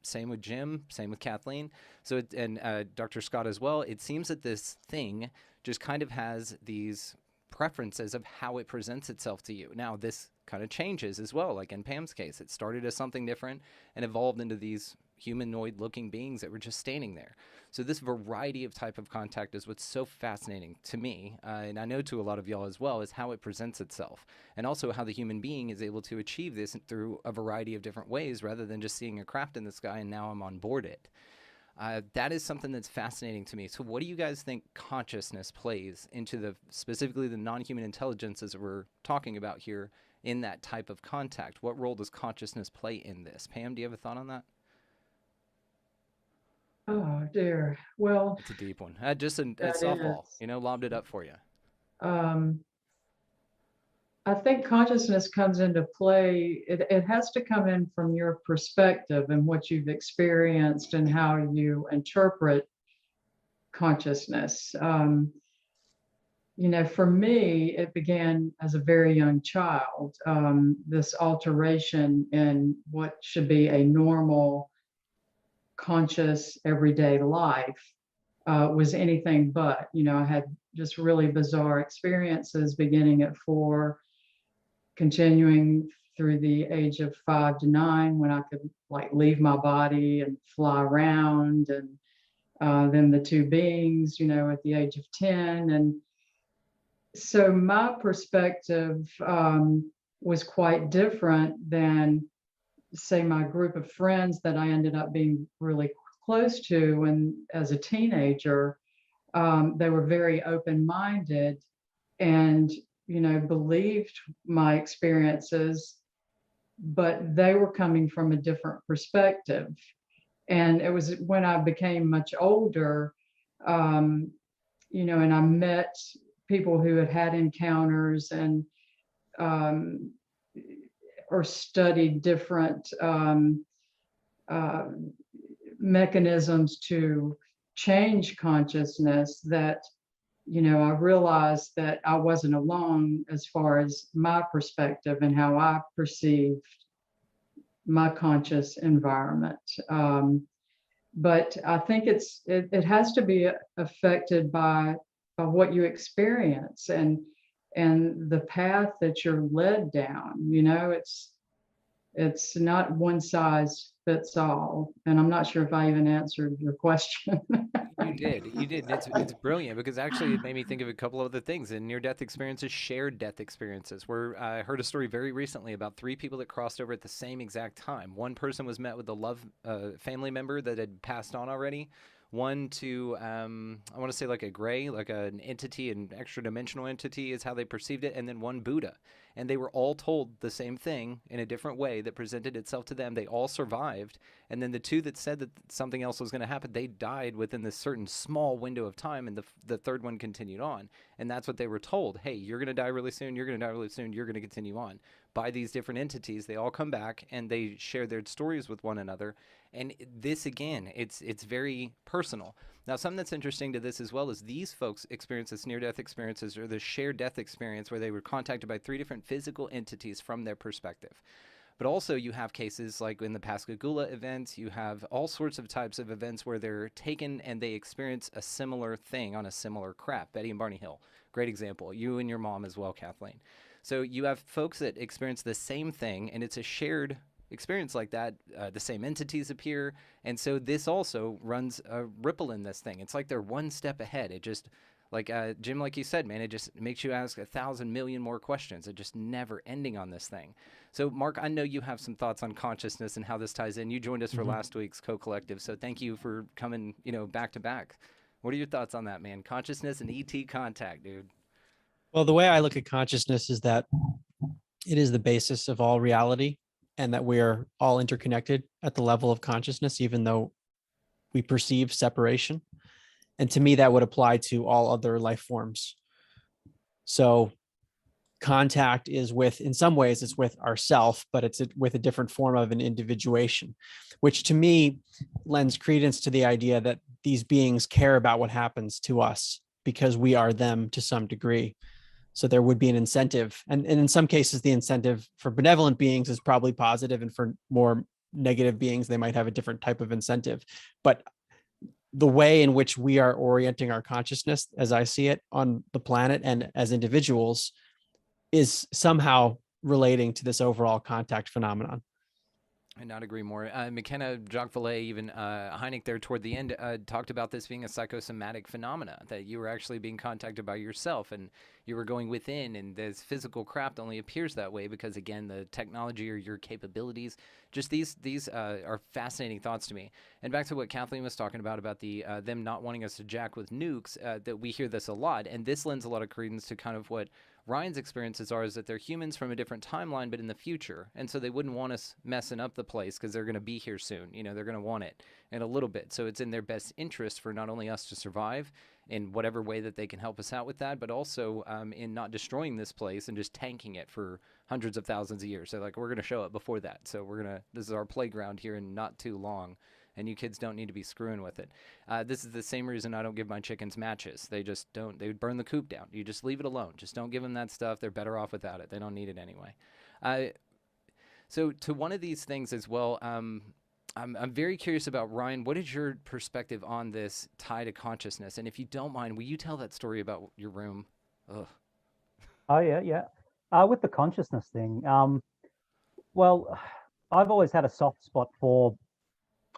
Same with Jim, same with Kathleen. So, and Dr. Scott as well. It seems that this thing just kind of has these preferences of how it presents itself to you. Now, this kind of changes as well. Like in Pam's case, it started as something different and evolved into these humanoid looking beings that were just standing there. So this variety of type of contact is what's so fascinating to me, and I know to a lot of y'all as well, is how it presents itself, and also how the human being is able to achieve this through a variety of different ways rather than just seeing a craft in the sky and now I'm on board it. That is something that's fascinating to me. So what do you guys think consciousness plays into specifically the non-human intelligences that we're talking about here in that type of contact? What role does consciousness play in this? Pam, do you have a thought on that? Oh dear. Well, it's a deep one. Just a that softball, is, lobbed it up for you. I think consciousness comes into play. It has to come in from your perspective and what you've experienced and how you interpret consciousness. For me, it began as a very young child. This alteration in what should be a normal, conscious, everyday life was anything but. I had just really bizarre experiences beginning at 4, continuing through the age of 5 to 9, when I could like leave my body and fly around, and then the 2 beings, at the age of 10. And so my perspective was quite different than, say, my group of friends that I ended up being really close to. And as a teenager, they were very open-minded and, believed my experiences, but they were coming from a different perspective. And it was when I became much older, and I met people who had encounters and or studied different mechanisms to change consciousness, that I realized that I wasn't alone as far as my perspective and how I perceived my conscious environment. But I think it has to be affected by what you experience and the path that you're led down. It's not one size fits all. And I'm not sure if I even answered your question. You did. It's brilliant, because actually it made me think of a couple of other things. And near-death experiences, shared death experiences, where I heard a story very recently about 3 people that crossed over at the same exact time. One person was met with a family member that had passed on already. One to, I want to say like a gray, like an entity, an extra dimensional entity is how they perceived it. And then one Buddha. And they were all told the same thing in a different way that presented itself to them. They all survived. And then the 2 that said that something else was going to happen, they died within this certain small window of time. And the third one continued on. And that's what they were told. Hey, you're going to die really soon. You're going to die really soon. You're going to continue on. By these different entities, they all come back and they share their stories with one another. And this, again, it's very personal. Now, something that's interesting to this as well is these folks experience this near-death experiences, or the shared death experience, where they were contacted by 3 different physical entities from their perspective. But also you have cases like in the Pascagoula events, you have all sorts of types of events where they're taken and they experience a similar thing on a similar craft. Betty and Barney Hill, great example. You and your mom as well, Kathleen. So you have folks that experience the same thing, and it's a shared experience like that. The same entities appear, and so this also runs a ripple in this thing. It's like they're one step ahead. It just, like Jim, like you said, man, it just makes you ask 1,000 million more questions. It just never ending on this thing. So Mark, I know you have some thoughts on consciousness and how this ties in. You joined us for last week's co-collective, so thank you for coming, back to back. What are your thoughts on that, man? Consciousness and ET contact, dude. Well, the way I look at consciousness is that it is the basis of all reality, and that we're all interconnected at the level of consciousness, even though we perceive separation. And to me, that would apply to all other life forms. So contact is with, in some ways, it's with ourself, but it's with a different form of an individuation, which to me lends credence to the idea that these beings care about what happens to us because we are them to some degree. So there would be an incentive. And in some cases, the incentive for benevolent beings is probably positive, and for more negative beings, they might have a different type of incentive. But the way in which we are orienting our consciousness, as I see it, on the planet and as individuals, is somehow relating to this overall contact phenomenon. I not agree more. McKenna, Jacques Vallée, even Hynek there toward the end talked about this being a psychosomatic phenomena, that you were actually being contacted by yourself and you were going within, and this physical craft only appears that way because, again, the technology or your capabilities, just these are fascinating thoughts to me. And back to what Kathleen was talking about the them not wanting us to jack with nukes, that we hear this a lot, and this lends a lot of credence to kind of what Ryan's experiences are, is that they're humans from a different timeline, but in the future. And so they wouldn't want us messing up the place because they're going to be here soon. You know, they're going to want it in a little bit. So it's in their best interest for not only us to survive in whatever way that they can help us out with that, but also in not destroying this place and just tanking it for hundreds of thousands of years. So like, we're going to show up before that. So this is our playground here in not too long. And you kids don't need to be screwing with it. This is the same reason I don't give my chickens matches. They just don't. They would burn the coop down. You just leave it alone. Just don't give them that stuff. They're better off without it. They don't need it anyway. So to one of these things as well, I'm very curious about, Ryan, what is your perspective on this tie to consciousness? And if you don't mind, will you tell that story about your room? Ugh. Oh, yeah. With the consciousness thing, well, I've always had a soft spot for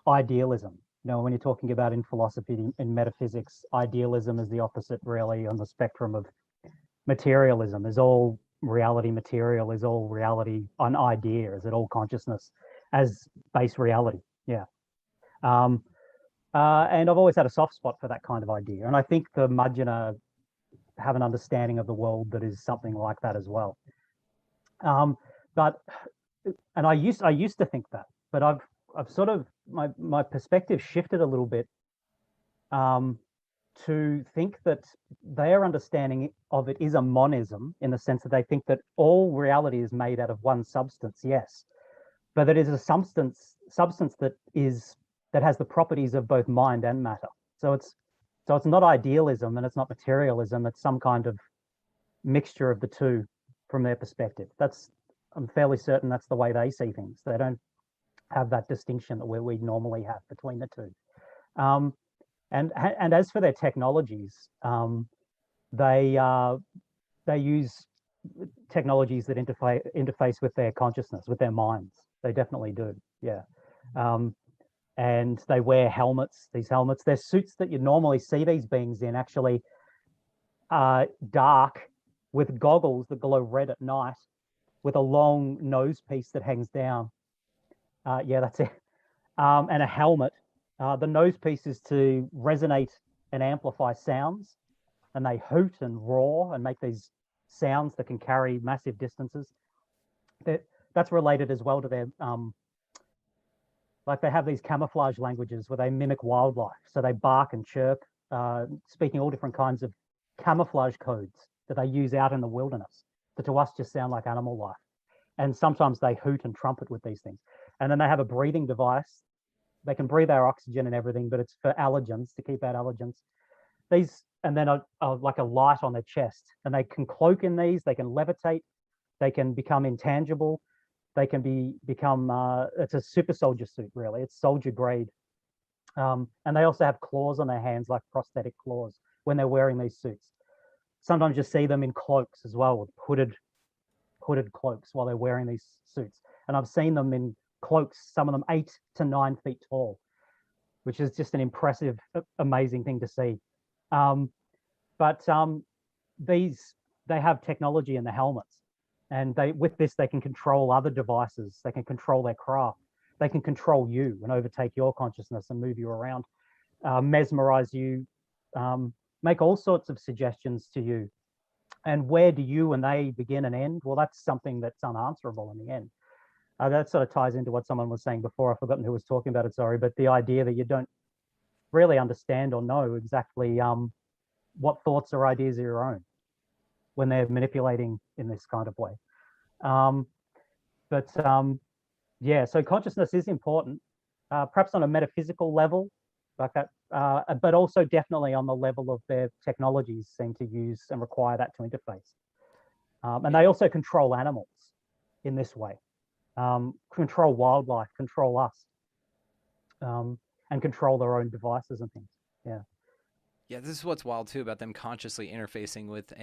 idealism. You know, when you're talking about in philosophy, in metaphysics, idealism is the opposite, really, on the spectrum of materialism. Is all reality material? Is all reality an idea? Is it all consciousness as base reality? Yeah. And I've always had a soft spot for that kind of idea. And I think the Majjana have an understanding of the world that is something like that as well. And I used to think that, but I've sort of, my perspective shifted a little bit to think that their understanding of it is a monism, in the sense that they think that all reality is made out of one substance, yes, but that it is a substance that has the properties of both mind and matter. So it's not idealism and it's not materialism. It's some kind of mixture of the two from their perspective. I'm fairly certain that's the way they see things. They don't have that distinction that we normally have between the two. And as for their technologies, they use technologies that interface with their consciousness, with their minds. They definitely do, yeah. And they wear helmets. These helmets, they're suits that you normally see these beings in, actually dark, with goggles that glow red at night, with a long nose piece that hangs down. Yeah, that's it. And a helmet. The nose piece is to resonate and amplify sounds, and they hoot and roar and make these sounds that can carry massive distances. That's related as well to their, like they have these camouflage languages where they mimic wildlife. So they bark and chirp, speaking all different kinds of camouflage codes that they use out in the wilderness, that to us just sound like animal life. And sometimes they hoot and trumpet with these things. And then they have a breathing device. They can breathe our oxygen and everything, but it's for allergens, to keep out allergens. And then like a light on their chest. And they can cloak in these, they can levitate, they can become intangible, they can become, it's a super soldier suit, really. It's soldier grade. And they also have claws on their hands, like prosthetic claws, when they're wearing these suits. Sometimes you see them in cloaks as well, with hooded cloaks while they're wearing these suits. And I've seen them in cloaks, some of them 8 to 9 feet tall, which is just an impressive, amazing thing to see. But they have technology in the helmets, and with this they can control other devices. They can control their craft. They can control you and overtake your consciousness and move you around, mesmerize you, make all sorts of suggestions to you. And where do you and they begin and end? Well, that's something that's unanswerable in the end. That sort of ties into what someone was saying before. I've forgotten who was talking about it, sorry, but the idea that you don't really understand or know exactly what thoughts or ideas are your own when they're manipulating in this kind of way. Yeah, so consciousness is important, perhaps on a metaphysical level, like that, but also definitely on the level of their technologies seem to use and require that to interface. And they also control animals in this way, control wildlife, control us, and control their own devices and things. Yeah. Yeah, this is what's wild too about them consciously interfacing with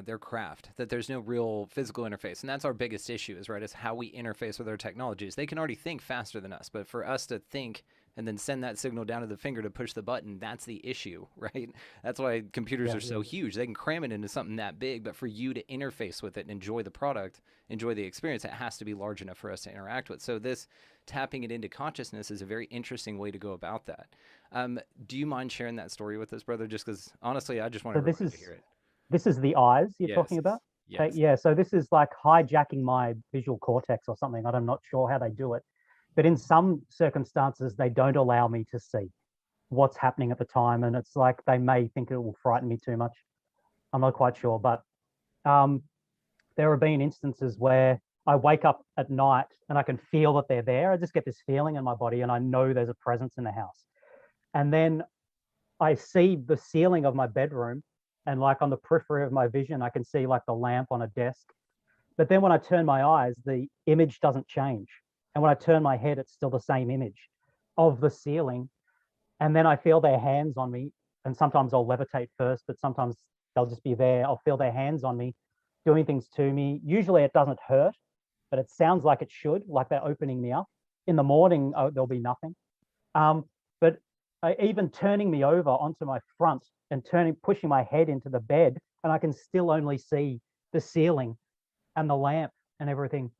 their craft. That there's no real physical interface, and that's our biggest issue. Is how we interface with our technologies. They can already think faster than us, but for us to think and then send that signal down to the finger to push the button, that's the issue, right? That's why computers are so huge. They can cram it into something that big, but for you to interface with it and enjoy the product, enjoy the experience, it has to be large enough for us to interact with. So this tapping it into consciousness is a very interesting way to go about that. Do you mind sharing that story with us, brother? Just because, honestly, I just want everybody to hear it. This is the eyes you're Yes. talking about? Yes. Okay, yeah, so this is like hijacking my visual cortex or something. I'm not sure how they do it. But in some circumstances, they don't allow me to see what's happening at the time. And it's like they may think it will frighten me too much. I'm not quite sure. But there have been instances where I wake up at night and I can feel that they're there. I just get this feeling in my body and I know there's a presence in the house. And then I see the ceiling of my bedroom, and like on the periphery of my vision, I can see like the lamp on a desk. But then when I turn my eyes, the image doesn't change. And when I turn my head, it's still the same image of the ceiling. And then I feel their hands on me. And sometimes I'll levitate first, but sometimes they'll just be there. I'll feel their hands on me, doing things to me. Usually it doesn't hurt, but it sounds like it should, like they're opening me up. In the morning, there'll be nothing. But even turning me over onto my front and pushing my head into the bed, and I can still only see the ceiling and the lamp and everything.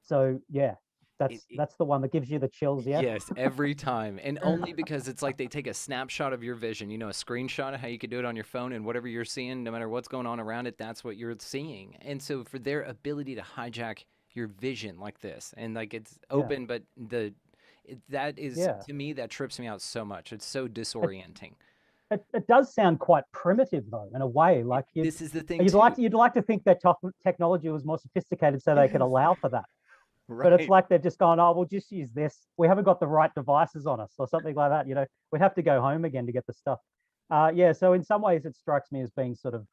So yeah, that's the one that gives you the chills. Yeah. Yes, every time. And only because it's like they take a snapshot of your vision, a screenshot of how you could do it on your phone, and whatever you're seeing, no matter what's going on around it, that's what you're seeing. And so for their ability to hijack your vision like this, and like it's open, but that is, to me, that trips me out so much. It's so disorienting. It does sound quite primitive though, in a way. Like this is the thing. You'd like to think that technology was more sophisticated so they could allow for that. Right. But it's like they're just going, oh, we'll just use this. We haven't got the right devices on us or something like that. We'd have to go home again to get the stuff. Yeah. So in some ways, it strikes me as being sort of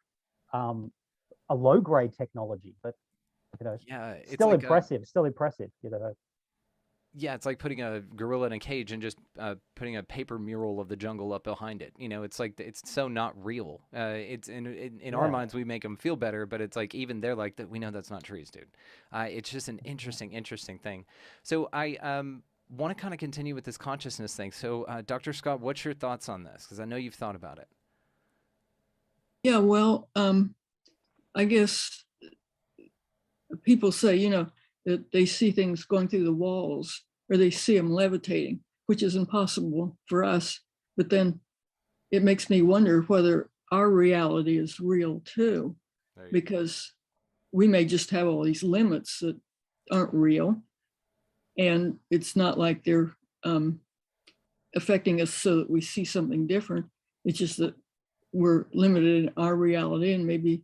a low-grade technology, but it's still like impressive. Still impressive. Yeah, it's like putting a gorilla in a cage and just putting a paper mural of the jungle up behind it. It's like it's so not real. It's in our minds we make them feel better, but it's like even they're like that. We know that's not trees, dude. It's just an interesting thing. So I want to kind of continue with this consciousness thing. So Dr. Scott, what's your thoughts on this? Because I know you've thought about it. Yeah, well, I guess people say that they see things going through the walls, or they see them levitating, which is impossible for us. But then it makes me wonder whether our reality is real too, because we may just have all these limits that aren't real. And it's not like they're affecting us so that we see something different. It's just that we're limited in our reality, and maybe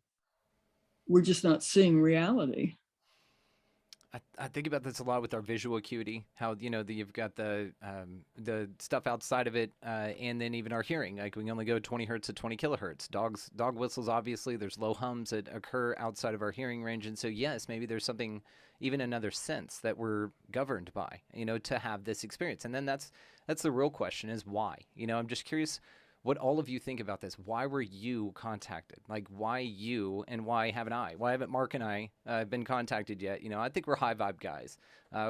we're just not seeing reality. I think about this a lot with our visual acuity, how, you've got the stuff outside of it, and then even our hearing. Like we can only go 20 hertz to 20 kilohertz. Dog whistles, obviously, there's low hums that occur outside of our hearing range. And so, yes, maybe there's something, even another sense that we're governed by, to have this experience. And then that's the real question is why? I'm just curious what all of you think about this. Why were you contacted? Like, why you, and why haven't I? Why haven't Mark and I been contacted yet? I think we're high vibe guys.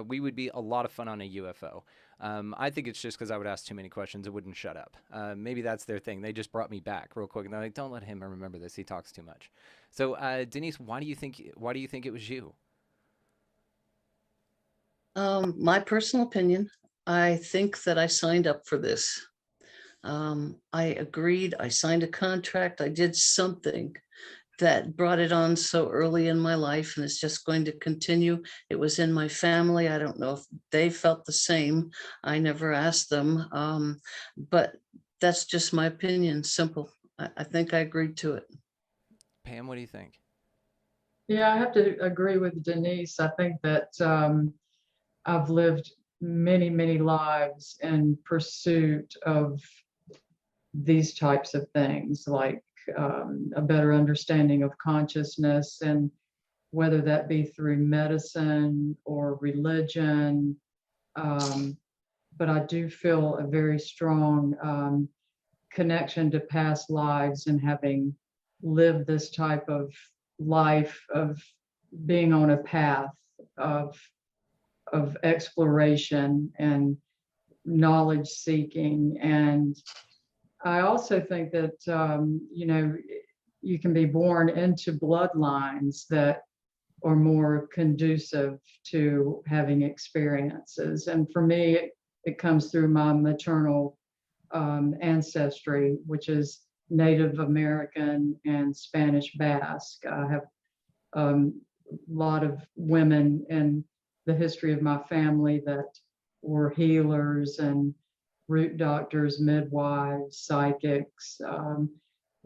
We would be a lot of fun on a UFO. I think it's just because I would ask too many questions. It wouldn't shut up. Maybe that's their thing. They just brought me back real quick, and they're like, "Don't let him remember this. He talks too much." So, Denise, why do you think it was you? My personal opinion, I think that I signed up for this. I agreed, I signed a contract, I did something that brought it on so early in my life, and it's just going to continue. It was in my family. I don't know if they felt the same. I never asked them, but that's just my opinion. Simple. I think I agreed to it. Pam, what do you think? Yeah, I have to agree with Denise. I think that I've lived many, many lives in pursuit of these types of things, like a better understanding of consciousness, and whether that be through medicine or religion. But I do feel a very strong connection to past lives, and having lived this type of life of being on a path of exploration and knowledge seeking. And I also think that you can be born into bloodlines that are more conducive to having experiences. And for me, it comes through my maternal ancestry, which is Native American and Spanish Basque. I have a lot of women in the history of my family that were healers and root doctors, midwives, psychics,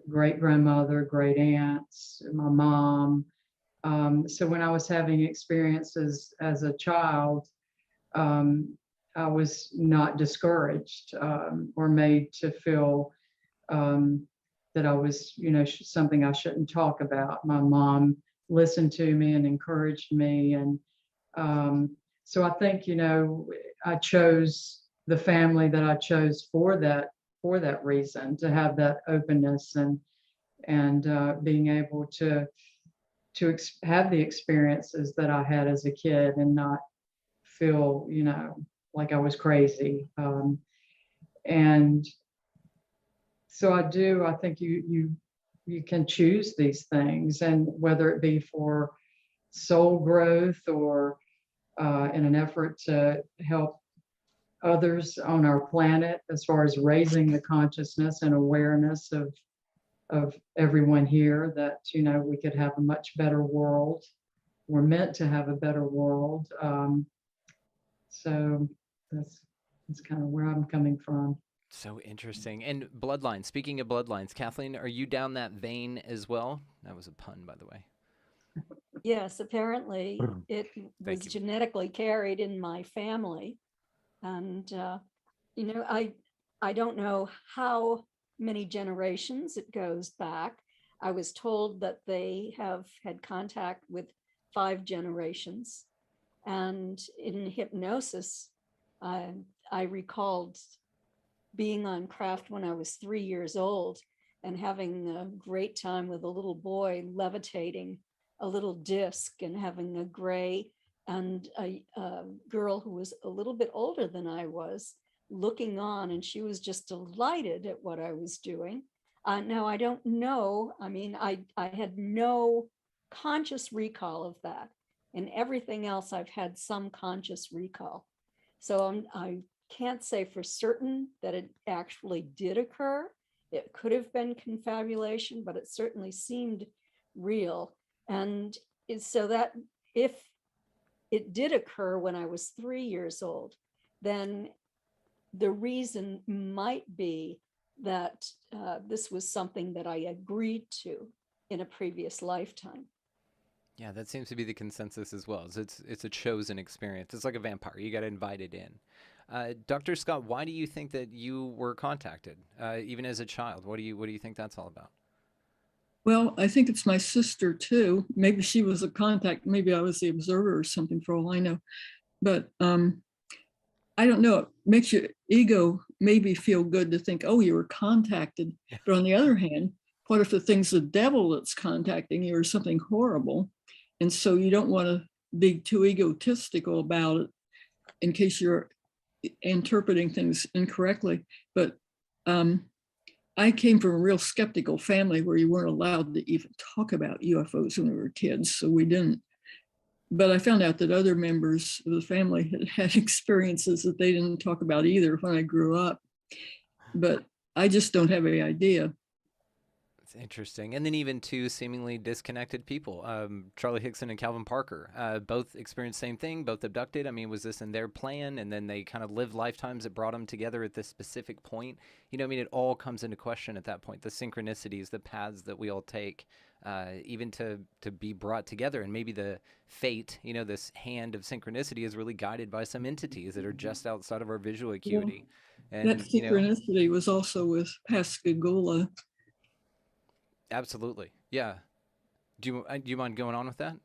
great grandmother, great aunts, my mom. So when I was having experiences as a child, I was not discouraged or made to feel that I was, something I shouldn't talk about. My mom listened to me and encouraged me. And so I think, I chose the family that I chose for that reason, to have that openness and being able to have the experiences that I had as a kid, and not feel, like I was crazy. And so I think you can choose these things, and whether it be for soul growth or in an effort to help others on our planet, as far as raising the consciousness and awareness of everyone here, that we could have a much better world. We're meant to have a better world. So that's kind of where I'm coming from. So interesting. And bloodlines, speaking of bloodlines, Kathleen, are you down that vein as well? That was a pun, by the way. Yes, apparently it was genetically carried in my family. And, I don't know how many generations it goes back. I was told that they have had contact with 5 generations. And in hypnosis, I recalled being on craft when I was 3 years old and having a great time with a little boy levitating a little disc, and having a gray and a girl who was a little bit older than I was looking on, and she was just delighted at what I was doing. Now, I don't know. I mean, I had no conscious recall of that. And everything else, I've had some conscious recall. So I can't say for certain that it actually did occur. It could have been confabulation, but it certainly seemed real. And so that if it did occur when I was 3 years old, then the reason might be that this was something that I agreed to in a previous lifetime. Yeah, that seems to be the consensus as well. It's a chosen experience. It's like a vampire. You got invited in. Dr. Scott, why do you think that you were contacted, even as a child? What do you think that's all about? Well, I think it's my sister too. Maybe she was a contact. Maybe I was the observer or something, for all I know. But I don't know. It makes your ego maybe feel good to think, oh, you were contacted. Yeah. But on the other hand, what if the thing's the devil that's contacting you or something horrible? And so you don't want to be too egotistical about it in case you're interpreting things incorrectly. But I came from a real skeptical family where you weren't allowed to even talk about UFOs when we were kids, so we didn't. But I found out that other members of the family had experiences that they didn't talk about either when I grew up. But I just don't have any idea. It's interesting. And then even two seemingly disconnected people, Charlie Hickson and Calvin Parker, both experienced the same thing, both abducted. I mean, was this in their plan? And then they kind of lived lifetimes that brought them together at this specific point. You know, I mean, it all comes into question at that point, the synchronicities, the paths that we all take, even to be brought together. And maybe the fate, you know, this hand of synchronicity is really guided by some entities that are just outside of our visual acuity. And, that synchronicity was also with Pascagoula. Absolutely. Yeah. Do you mind going on with that?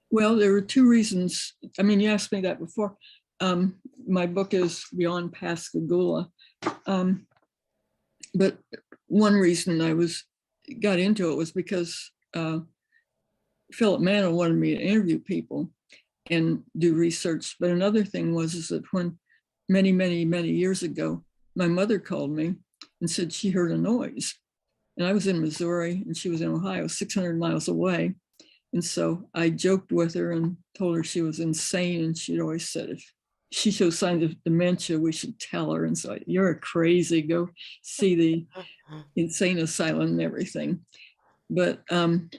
Well, there were two reasons. I mean, you asked me that before. My book is Beyond Pascagoula. But one reason I got into it was because Philip Manno wanted me to interview people and do research. But another thing is that when many, many, many years ago, my mother called me and said she heard a noise. And I was in Missouri and she was in Ohio, 600 miles away. And so I joked with her and told her she was insane. And she'd always said, if she shows signs of dementia, we should tell her. And so, you're crazy, go see the insane asylum and everything. But, and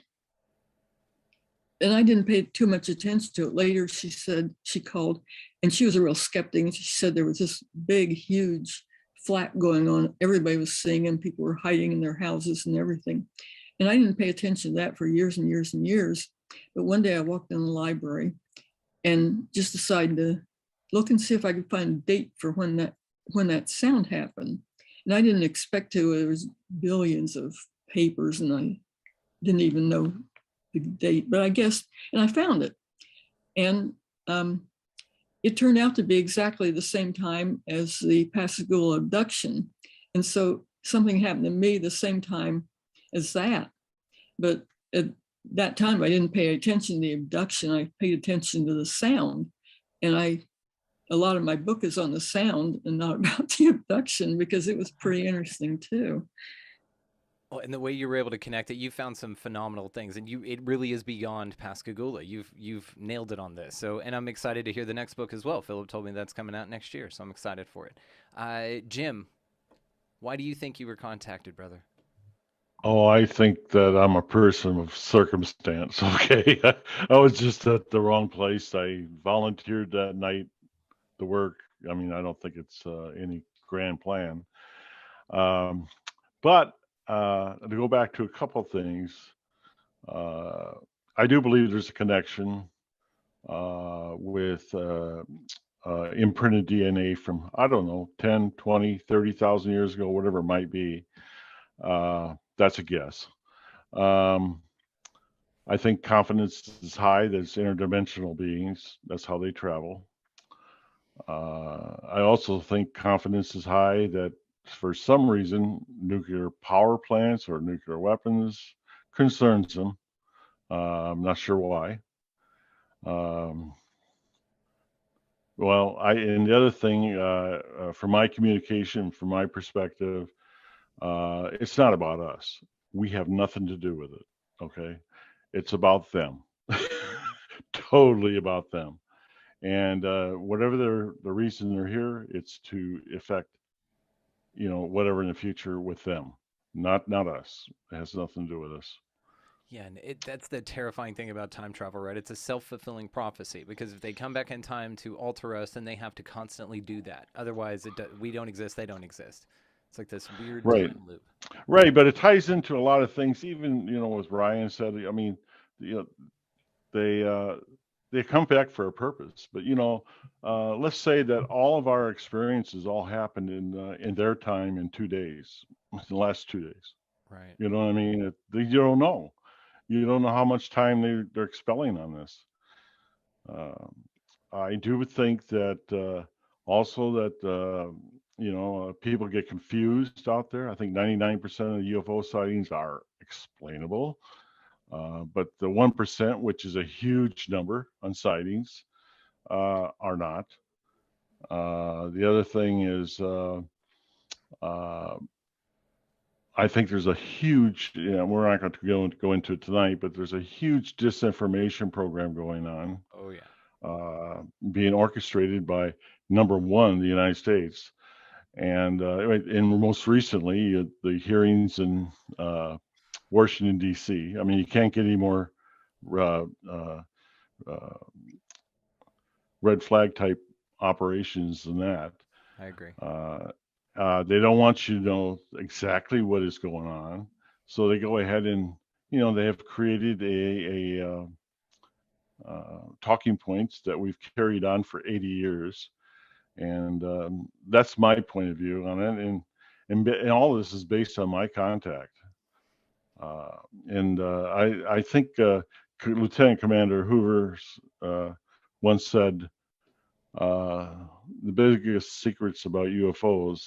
I didn't pay too much attention to it. Later, she said, she called and she was a real skeptic. And she said there was this big, huge flat going on. Everybody was seeing them. People were hiding in their houses and everything. And I didn't pay attention to that for years and years and years. But one day I walked in the library and just decided to look and see if I could find a date for when that sound happened. And I didn't expect to. There was billions of papers and I didn't even know the date, but I guess, and I found it. And it turned out to be exactly the same time as the Pascagoula abduction. And so something happened to me the same time as that. But at that time, I didn't pay attention to the abduction. I paid attention to the sound. And a lot of my book is on the sound and not about the abduction because it was pretty interesting too. Well, and the way you were able to connect it, you found some phenomenal things, and it really is beyond Pascagoula. You've nailed it on this. So, and I'm excited to hear the next book as well. Philip told me that's coming out next year, so I'm excited for it. Jim, why do you think you were contacted, brother? Oh, I think that I'm a person of circumstance. Okay, I was just at the wrong place. I volunteered that night to work. I mean, I don't think it's any grand plan, but. To go back to a couple things, I do believe there's a connection with imprinted DNA from, I don't know, 10, 20, 30,000 years ago, whatever it might be. That's a guess. I think confidence is high. There's interdimensional beings. That's how they travel. I also think confidence is high that for some reason, nuclear power plants or nuclear weapons concerns them. I'm not sure why. And the other thing, from my communication, from my perspective, it's not about us. We have nothing to do with it. Okay. It's about them. Totally about them. And whatever the reason they're here, it's to affect whatever in the future with them, not us. It has nothing to do with us. Yeah, and that's the terrifying thing about time travel, right? It's a self-fulfilling prophecy, because if they come back in time to alter us, then they have to constantly do that. Otherwise, we don't exist, they don't exist. It's like this weird time loop. Right, but it ties into a lot of things, even, as Ryan said, I mean, they come back for a purpose. But, let's say that all of our experiences all happened in their time in 2 days, in the last 2 days. Right. You know what I mean? You don't know. You don't know how much time they're expelling on this. I do think that also that, people get confused out there. I think 99% of UFO sightings are explainable. But the 1%, which is a huge number on sightings, are not. The other thing is, I think there's a huge, we're not going to go into it tonight, but there's a huge disinformation program going on. Oh, yeah. Being orchestrated by, number one, the United States. And most recently, the hearings in Washington, D.C. I mean, you can't get any more red flag type operations than that. I agree. They don't want you to know exactly what is going on, so they go ahead and they have created a talking points that we've carried on for 80 years, and that's my point of view on it. And all this is based on my contact. I think Lieutenant Commander Hoover once said, the biggest secrets about UFOs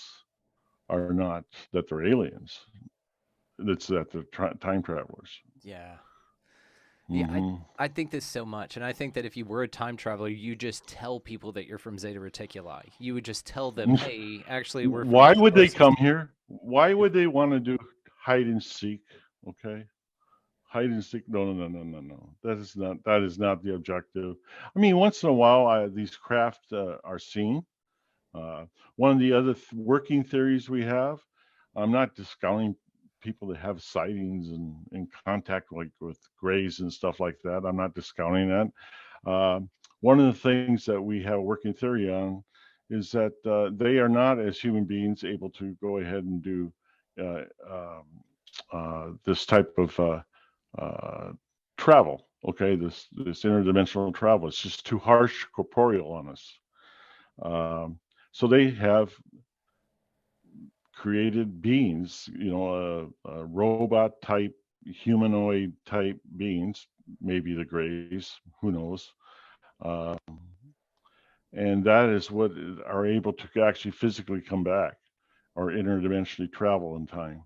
are not that they're aliens. It's that they're time travelers. Yeah. Mm-hmm. Yeah, I think this so much. And I think that if you were a time traveler, you just tell people that you're from Zeta Reticuli. You would just tell them, hey, actually, we're from Why would they 416. come here? Why would they want to do hide and seek? Okay. Hide and seek. No. That is not the objective. I mean, once in a while, these craft are seen. One of the other working theories we have, I'm not discounting people that have sightings and in contact like with grays and stuff like that. I'm not discounting that. One of the things that we have a working theory on is that they are not, as human beings, able to go ahead and do this type of travel. Okay, this interdimensional travel. It's just too harsh corporeal on us. So they have created beings, robot type, humanoid type beings, maybe the grays, who knows. And that is what are able to actually physically come back or interdimensionally travel in time.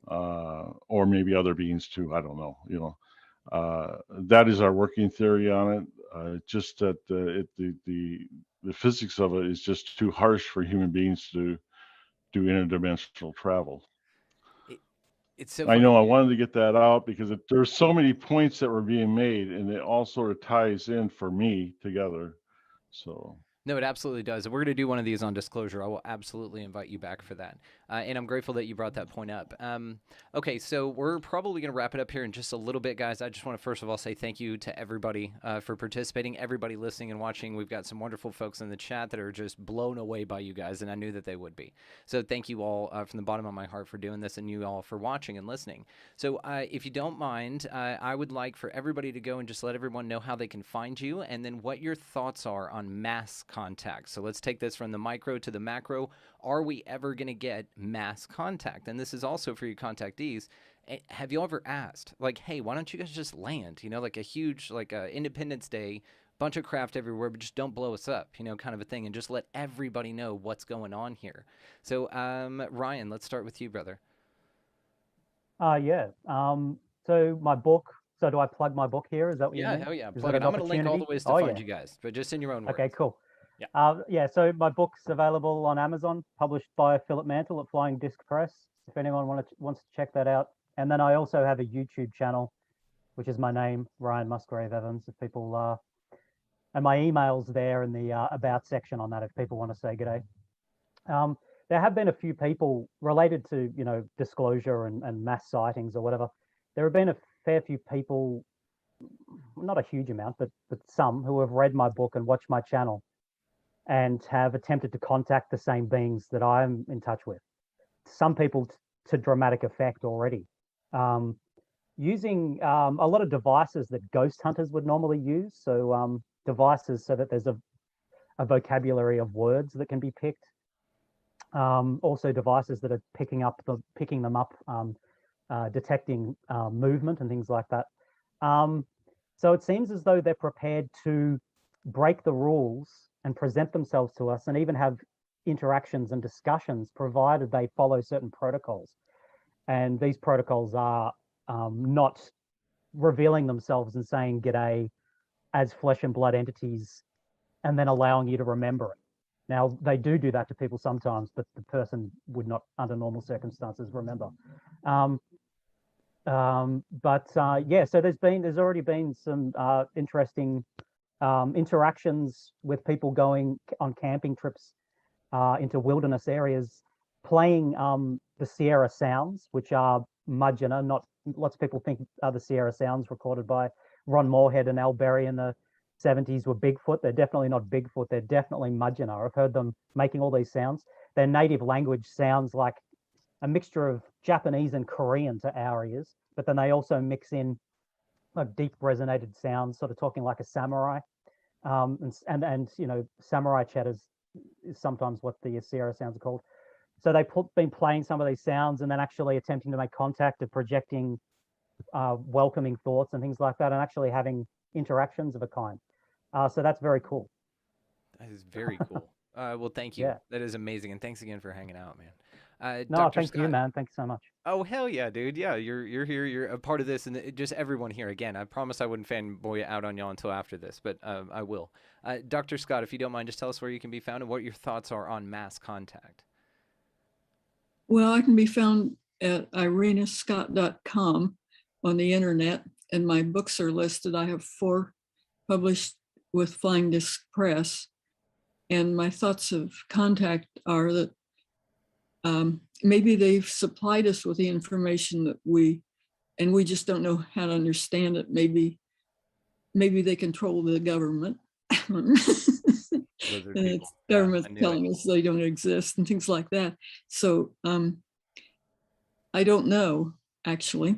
Or maybe other beings too, I don't know, that is our working theory on it. Just that the physics of it is just too harsh for human beings to do interdimensional travel. It's so I funny. know I wanted to get that out because there's so many points that were being made, and it all sort of ties in for me together. So. No, it absolutely does. We're going to do one of these on disclosure. I will absolutely invite you back for that. And I'm grateful that you brought that point up. Okay, so we're probably going to wrap it up here in just a little bit, guys. I just want to first of all say thank you to everybody for participating, everybody listening and watching. We've got some wonderful folks in the chat that are just blown away by you guys, and I knew that they would be. So thank you all from the bottom of my heart for doing this, and you all for watching and listening. So if you don't mind, I would like for everybody to go and just let everyone know how they can find you, and then what your thoughts are on mass contact. So let's take this from the micro to the macro. Are we ever going to get mass contact? And this is also for you contactees. Have you ever asked, like, hey, why don't you guys just land? Like a huge, like Independence Day, bunch of craft everywhere, but just don't blow us up, kind of a thing, and just let everybody know what's going on here. So, Ryan, let's start with you, brother. Yeah. So my book. So do I plug my book here? Is that what you mean? Yeah, hell yeah. Is Plug it. I'm going to link all the ways to find you guys, but just in your own words. Okay, cool. Yeah. Yeah, so my book's available on Amazon, published by Philip Mantle at Flying Disc Press, if anyone wants to check that out. And then I also have a YouTube channel, which is my name, Ryan Musgrave Evans, if people, and my email's there in the About section on that if people want to say g'day. There have been a few people related to, disclosure and mass sightings or whatever. There have been a fair few people, not a huge amount, but some who have read my book and watched my channel and have attempted to contact the same beings that I'm in touch with. Some people to dramatic effect already. Using a lot of devices that ghost hunters would normally use. So devices so that there's a vocabulary of words that can be picked. Also devices that are picking them up, detecting movement and things like that. So it seems as though they're prepared to break the rules and present themselves to us and even have interactions and discussions provided they follow certain protocols. And these protocols are not revealing themselves and saying g'day as flesh and blood entities and then allowing you to remember it. Now, they do that to people sometimes, but the person would not, under normal circumstances, remember. Yeah, so there's already been some interesting interactions with people going on camping trips into wilderness areas, playing the Sierra Sounds, which are mudgeonor. Not lots of people think the Sierra Sounds recorded by Ron Moorhead and Al Berry in the 70s were Bigfoot. They're definitely not Bigfoot. They're definitely mudgeonor. I've heard them making all these sounds. Their native language sounds like a mixture of Japanese and Korean to our ears, but then they also mix in like deep resonated sounds, sort of talking like a samurai. And you know, samurai chat is sometimes what the Sierra Sounds are called. So they've been playing some of these sounds and then actually attempting to make contact and projecting welcoming thoughts and things like that, and actually having interactions of a kind. So that's very cool. That is very cool. Well, thank you. Yeah. That is amazing, and thanks again for hanging out, man. No, Dr. thank you, Scott. man. Thanks so much. Oh hell yeah, dude! Yeah, you're here. You're a part of this, and just everyone here. Again, I promise I wouldn't fanboy out on y'all until after this, but I will. Dr. Scott, if you don't mind, just tell us where you can be found and what your thoughts are on mass contact. Well, I can be found at irenascott.com on the internet, and my books are listed. I have 4 published with Flying Disc Press. And my thoughts of contact are that maybe they've supplied us with the information that we just don't know how to understand it. Maybe they control the government. And government's telling us they don't exist and things like that. So I don't know, actually.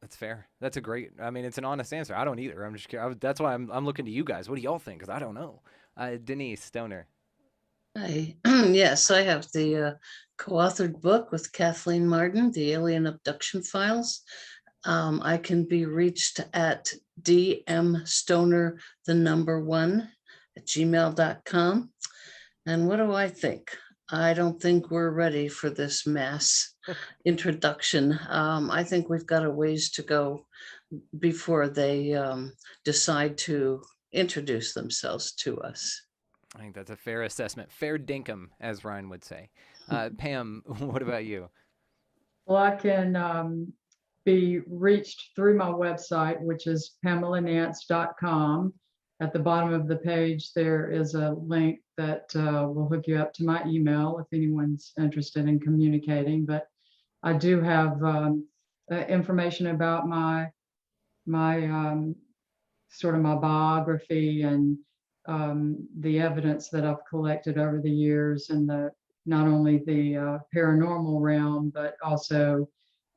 That's fair. That's a great. I mean, it's an honest answer. I don't either. I'm just curious. That's why I'm looking to you guys. What do y'all think? Because I don't know. Denise Stoner. Yes, I have the co-authored book with Kathleen Martin, The Alien Abduction Files. I can be reached at dmstoner1@gmail.com. And what do I think? I don't think we're ready for this mass introduction. I think we've got a ways to go before they decide to introduce themselves to us. I think that's a fair assessment. Fair dinkum, as Ryan would say. Pam, what about you? Well, I can be reached through my website, which is pamelanance.com. At the bottom of the page, there is a link that will hook you up to my email if anyone's interested in communicating. But I do have information about my sort of my biography and the evidence that I've collected over the years in not only the paranormal realm, but also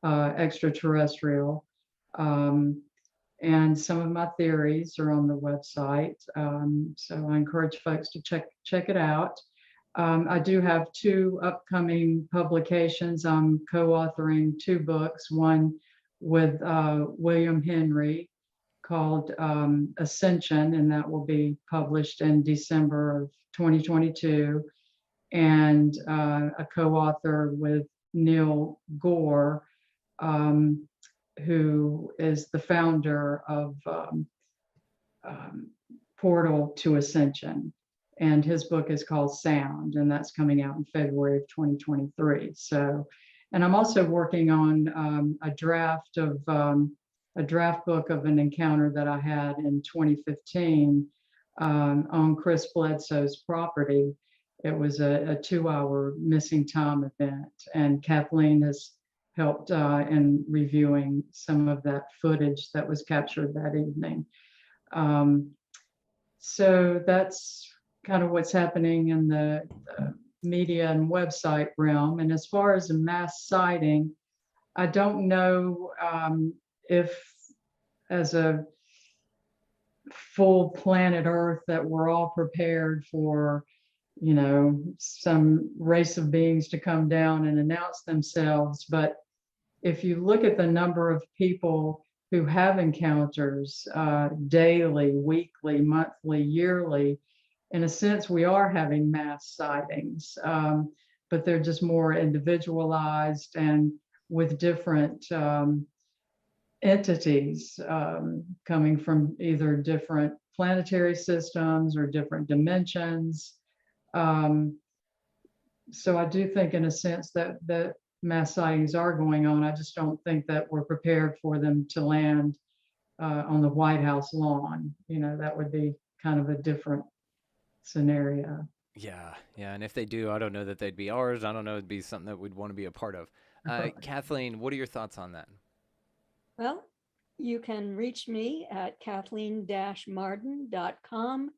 extraterrestrial. And some of my theories are on the website. So I encourage folks to check it out. I do have 2 upcoming publications. I'm co-authoring 2 books, one with William Henry called Ascension, and that will be published in December of 2022. And a co-author with Neil Gore, who is the founder of Portal to Ascension. And his book is called Sound, and that's coming out in February of 2023. So, and I'm also working on a draft book of an encounter that I had in 2015 on Chris Bledsoe's property. It was a 2-hour missing time event, and Kathleen has helped in reviewing some of that footage that was captured that evening. So that's kind of what's happening in the media and website realm. And as far as a mass sighting, I don't know if as a full planet Earth that we're all prepared for, you know, some race of beings to come down and announce themselves. But if you look at the number of people who have encounters daily, weekly, monthly, yearly, in a sense, we are having mass sightings, but they're just more individualized and with different entities coming from either different planetary systems or different dimensions. So I do think in a sense that mass sightings are going on. I just don't think that we're prepared for them to land on the White House lawn. You know, that would be kind of a different scenario. Yeah, and if they do, I don't know that they'd be ours. I don't know it'd be something that we'd want to be a part of. Kathleen, what are your thoughts on that? Well, you can reach me at kathleen-marden.com.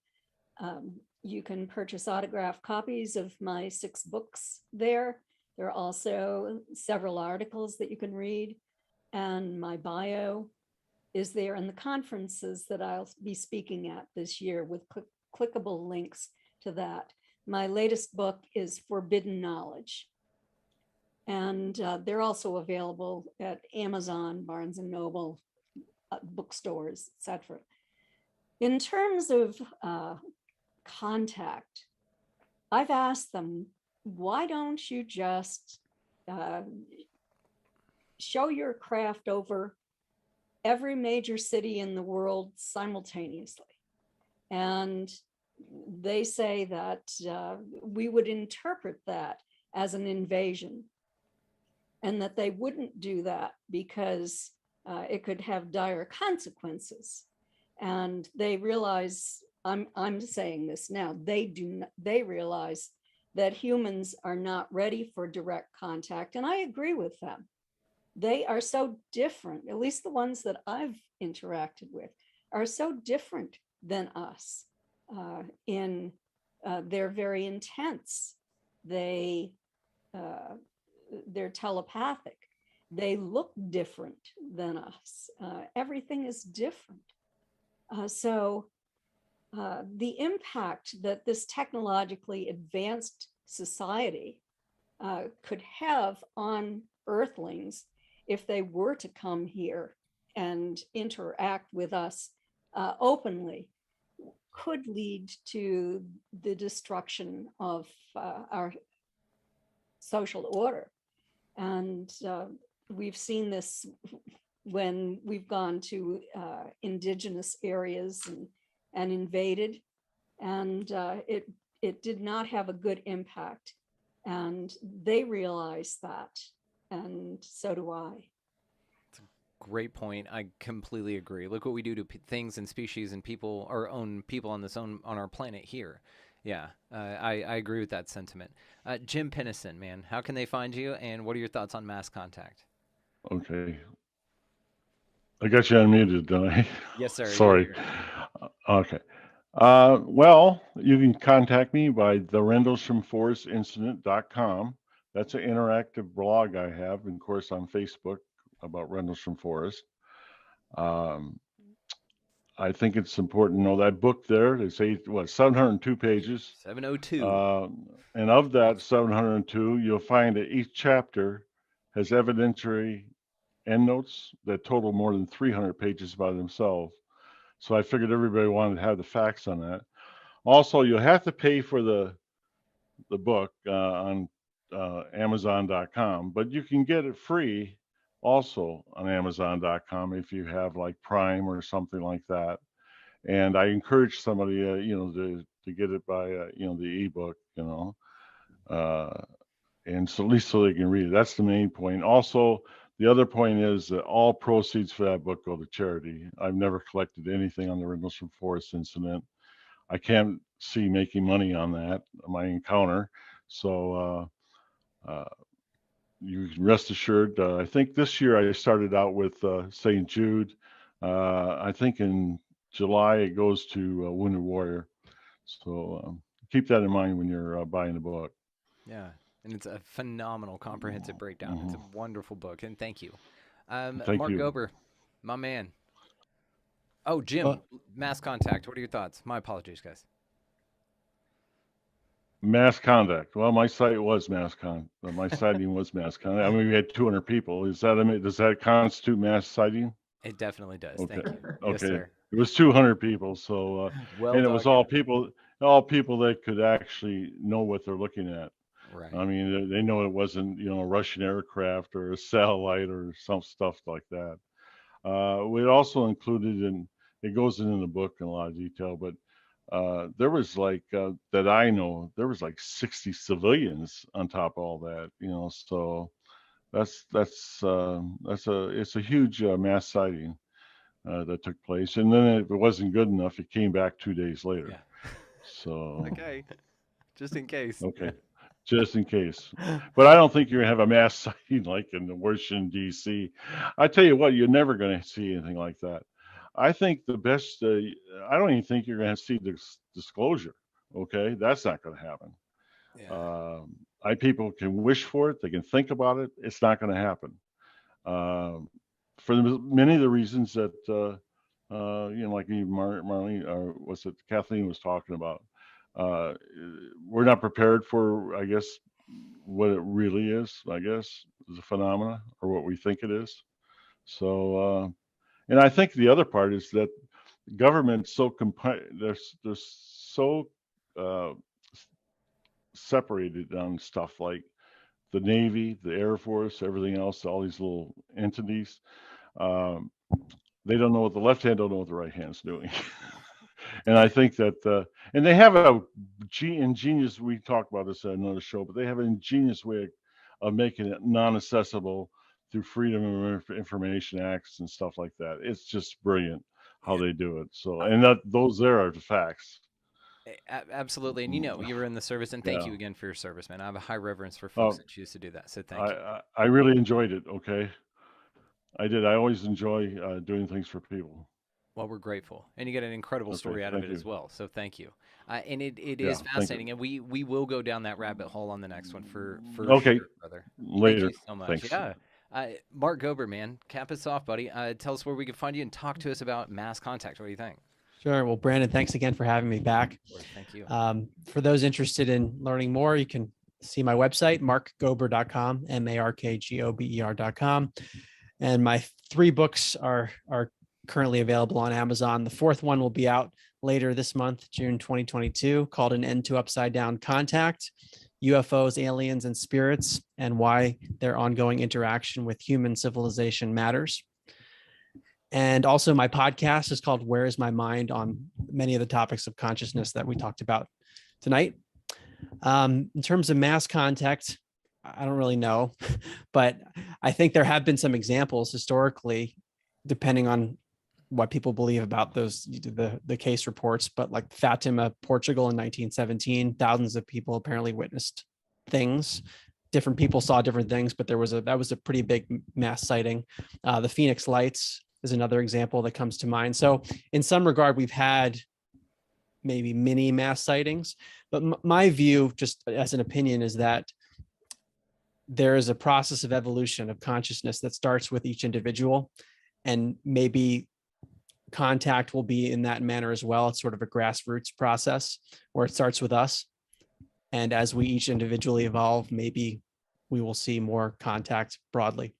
You can purchase autographed copies of my 6 books there. There are also several articles that you can read, and my bio is there, and the conferences that I'll be speaking at this year with clickable links to that. My latest book is Forbidden Knowledge, and they're also available at Amazon, Barnes and Noble, bookstores, etc. In terms of contact, I've asked them, why don't you just show your craft over every major city in the world simultaneously? And they say that we would interpret that as an invasion, and that they wouldn't do that because it could have dire consequences. And they realize, I'm saying this now, they realize that humans are not ready for direct contact. And I agree with them. They are so different, at least the ones that I've interacted with, are so different than us in they're very intense. They're telepathic. They look different than us. Everything is different. So the impact that this technologically advanced society could have on Earthlings if they were to come here and interact with us openly could lead to the destruction of our social order. And we've seen this when we've gone to indigenous areas and invaded, and it did not have a good impact. And they realize that, and so do I. Great point. I completely agree. Look what we do to things and species and people, our own people on our planet here. Yeah, I agree with that sentiment. Jim Pinnison, man, how can they find you, and what are your thoughts on mass contact? Okay. I got you unmuted, don't I? Yes, sir. Sorry. Okay. Well, you can contact me by therendlesham-forest-incident.com. That's an interactive blog I have, and of course, on Facebook about Rendlesham Forest. I think it's important to know that book there. It's 702 pages. 702. And of that 702, you'll find that each chapter has evidentiary endnotes that total more than 300 pages by themselves. So I figured everybody wanted to have the facts on that. Also, you'll have to pay for the book on Amazon.com, but you can get it free also on Amazon.com if you have like Prime or something like that. And I encourage somebody, to get it by, the ebook, and so at least so they can read it. That's the main point. Also, the other point is that all proceeds for that book go to charity. I've never collected anything on the Rendlesham Forest incident. I can't see making money on that, my encounter. So you can rest assured. I think this year I started out with St. Jude. I think in July it goes to Wounded Warrior. So keep that in mind when you're buying a book. Yeah. And it's a phenomenal, comprehensive breakdown. It's a wonderful book, and thank you. Thank Mark you. Gober, my man. Oh, Jim, mass contact. What are your thoughts? My apologies, guys. Mass contact. Well, my site was my sighting was mass contact. I mean, we had 200 people. Does that constitute mass sighting? It definitely does. Okay. Thank you. Okay. Yes, sir. It was 200 people. So, Well and it was all people that could actually know what they're looking at. Right. I mean, they know it wasn't, a Russian aircraft or a satellite or some stuff like that. We also included, and it goes in the book in a lot of detail, but there was that I know, there was 60 civilians on top of all that, so it's a huge mass sighting that took place. And then if it wasn't good enough, it came back 2 days later. Yeah. So Okay. Just in case. Okay. just in case. But I don't think you're gonna have a mass sighting like in Washington D.C. I tell you what, you're never gonna see anything like that. I think the best. I don't even think you're gonna see disclosure. Okay, that's not gonna happen. Yeah. People can wish for it, they can think about it. It's not going to happen for many of the reasons that like even Marlene or what's it, Kathleen was talking about. We're not prepared for, I guess, what it really is. I guess is a phenomena or what we think it is. So, and I think the other part is that government's so they're so uh, separated on stuff like the Navy, the Air Force, everything else, all these little entities. Um, they don't know what the left hand don't know what the right hand's doing. And I think that, and they have a ingenious, we talked about this at another show, but they have an ingenious way of making it non-accessible through Freedom of Information Acts and stuff like that. It's just brilliant how they do it. So, and those there are the facts. Absolutely. And you were in the service, and thank you again for your service, man. I have a high reverence for folks that choose to do that. So thank you. I really enjoyed it. Okay. I did. I always enjoy doing things for people. Well, we're grateful. And you get an incredible story out of it as well. So thank you. And it is fascinating. And we will go down that rabbit hole on the next one for okay. Sure, brother. Later. Thank you so much. Thanks. Yeah. Mark Gober, man, cap us off, buddy. Tell us where we can find you and talk to us about mass contact. What do you think? Sure. Well, Brandon, thanks again for having me back. Thank you. For those interested in learning more, you can see my website, markgober.com, markgober.com. And my 3 books are currently available on Amazon. The 4th one will be out later this month, June 2022, called An End to Upside Down Contact, UFOs, Aliens, and Spirits, and Why Their Ongoing Interaction with Human Civilization Matters. And also my podcast is called Where is My Mind, on many of the topics of consciousness that we talked about tonight. In terms of mass contact, I don't really know, but I think there have been some examples historically, depending on what people believe about those, the case reports, but like Fatima, Portugal in 1917, thousands of people apparently witnessed things. Different people saw different things, but that was a pretty big mass sighting. The Phoenix Lights is another example that comes to mind. So in some regard, we've had maybe mini mass sightings, but my view, just as an opinion, is that there is a process of evolution of consciousness that starts with each individual, and maybe contact will be in that manner as well. It's sort of a grassroots process where it starts with us. And as we each individually evolve, maybe we will see more contact broadly.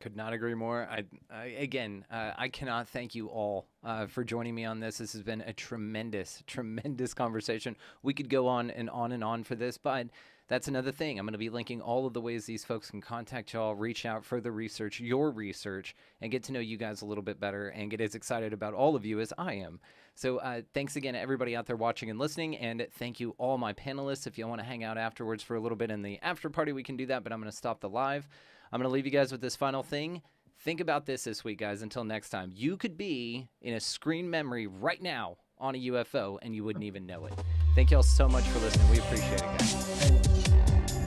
Could not agree more. I cannot thank you all for joining me on this. This has been a tremendous, tremendous conversation. We could go on and on and on for this, but that's another thing. I'm going to be linking all of the ways these folks can contact y'all, reach out, further research your research, and get to know you guys a little bit better and get as excited about all of you as I am. So thanks again to everybody out there watching and listening, and thank you all my panelists. If you want to hang out afterwards for a little bit in the after party, we can do that, but I'm going to stop the live. I'm going to leave you guys with this final thing. Think about this week, guys. Until next time, you could be in a screen memory right now on a UFO, and you wouldn't even know it. Thank you all so much for listening. We appreciate it, guys.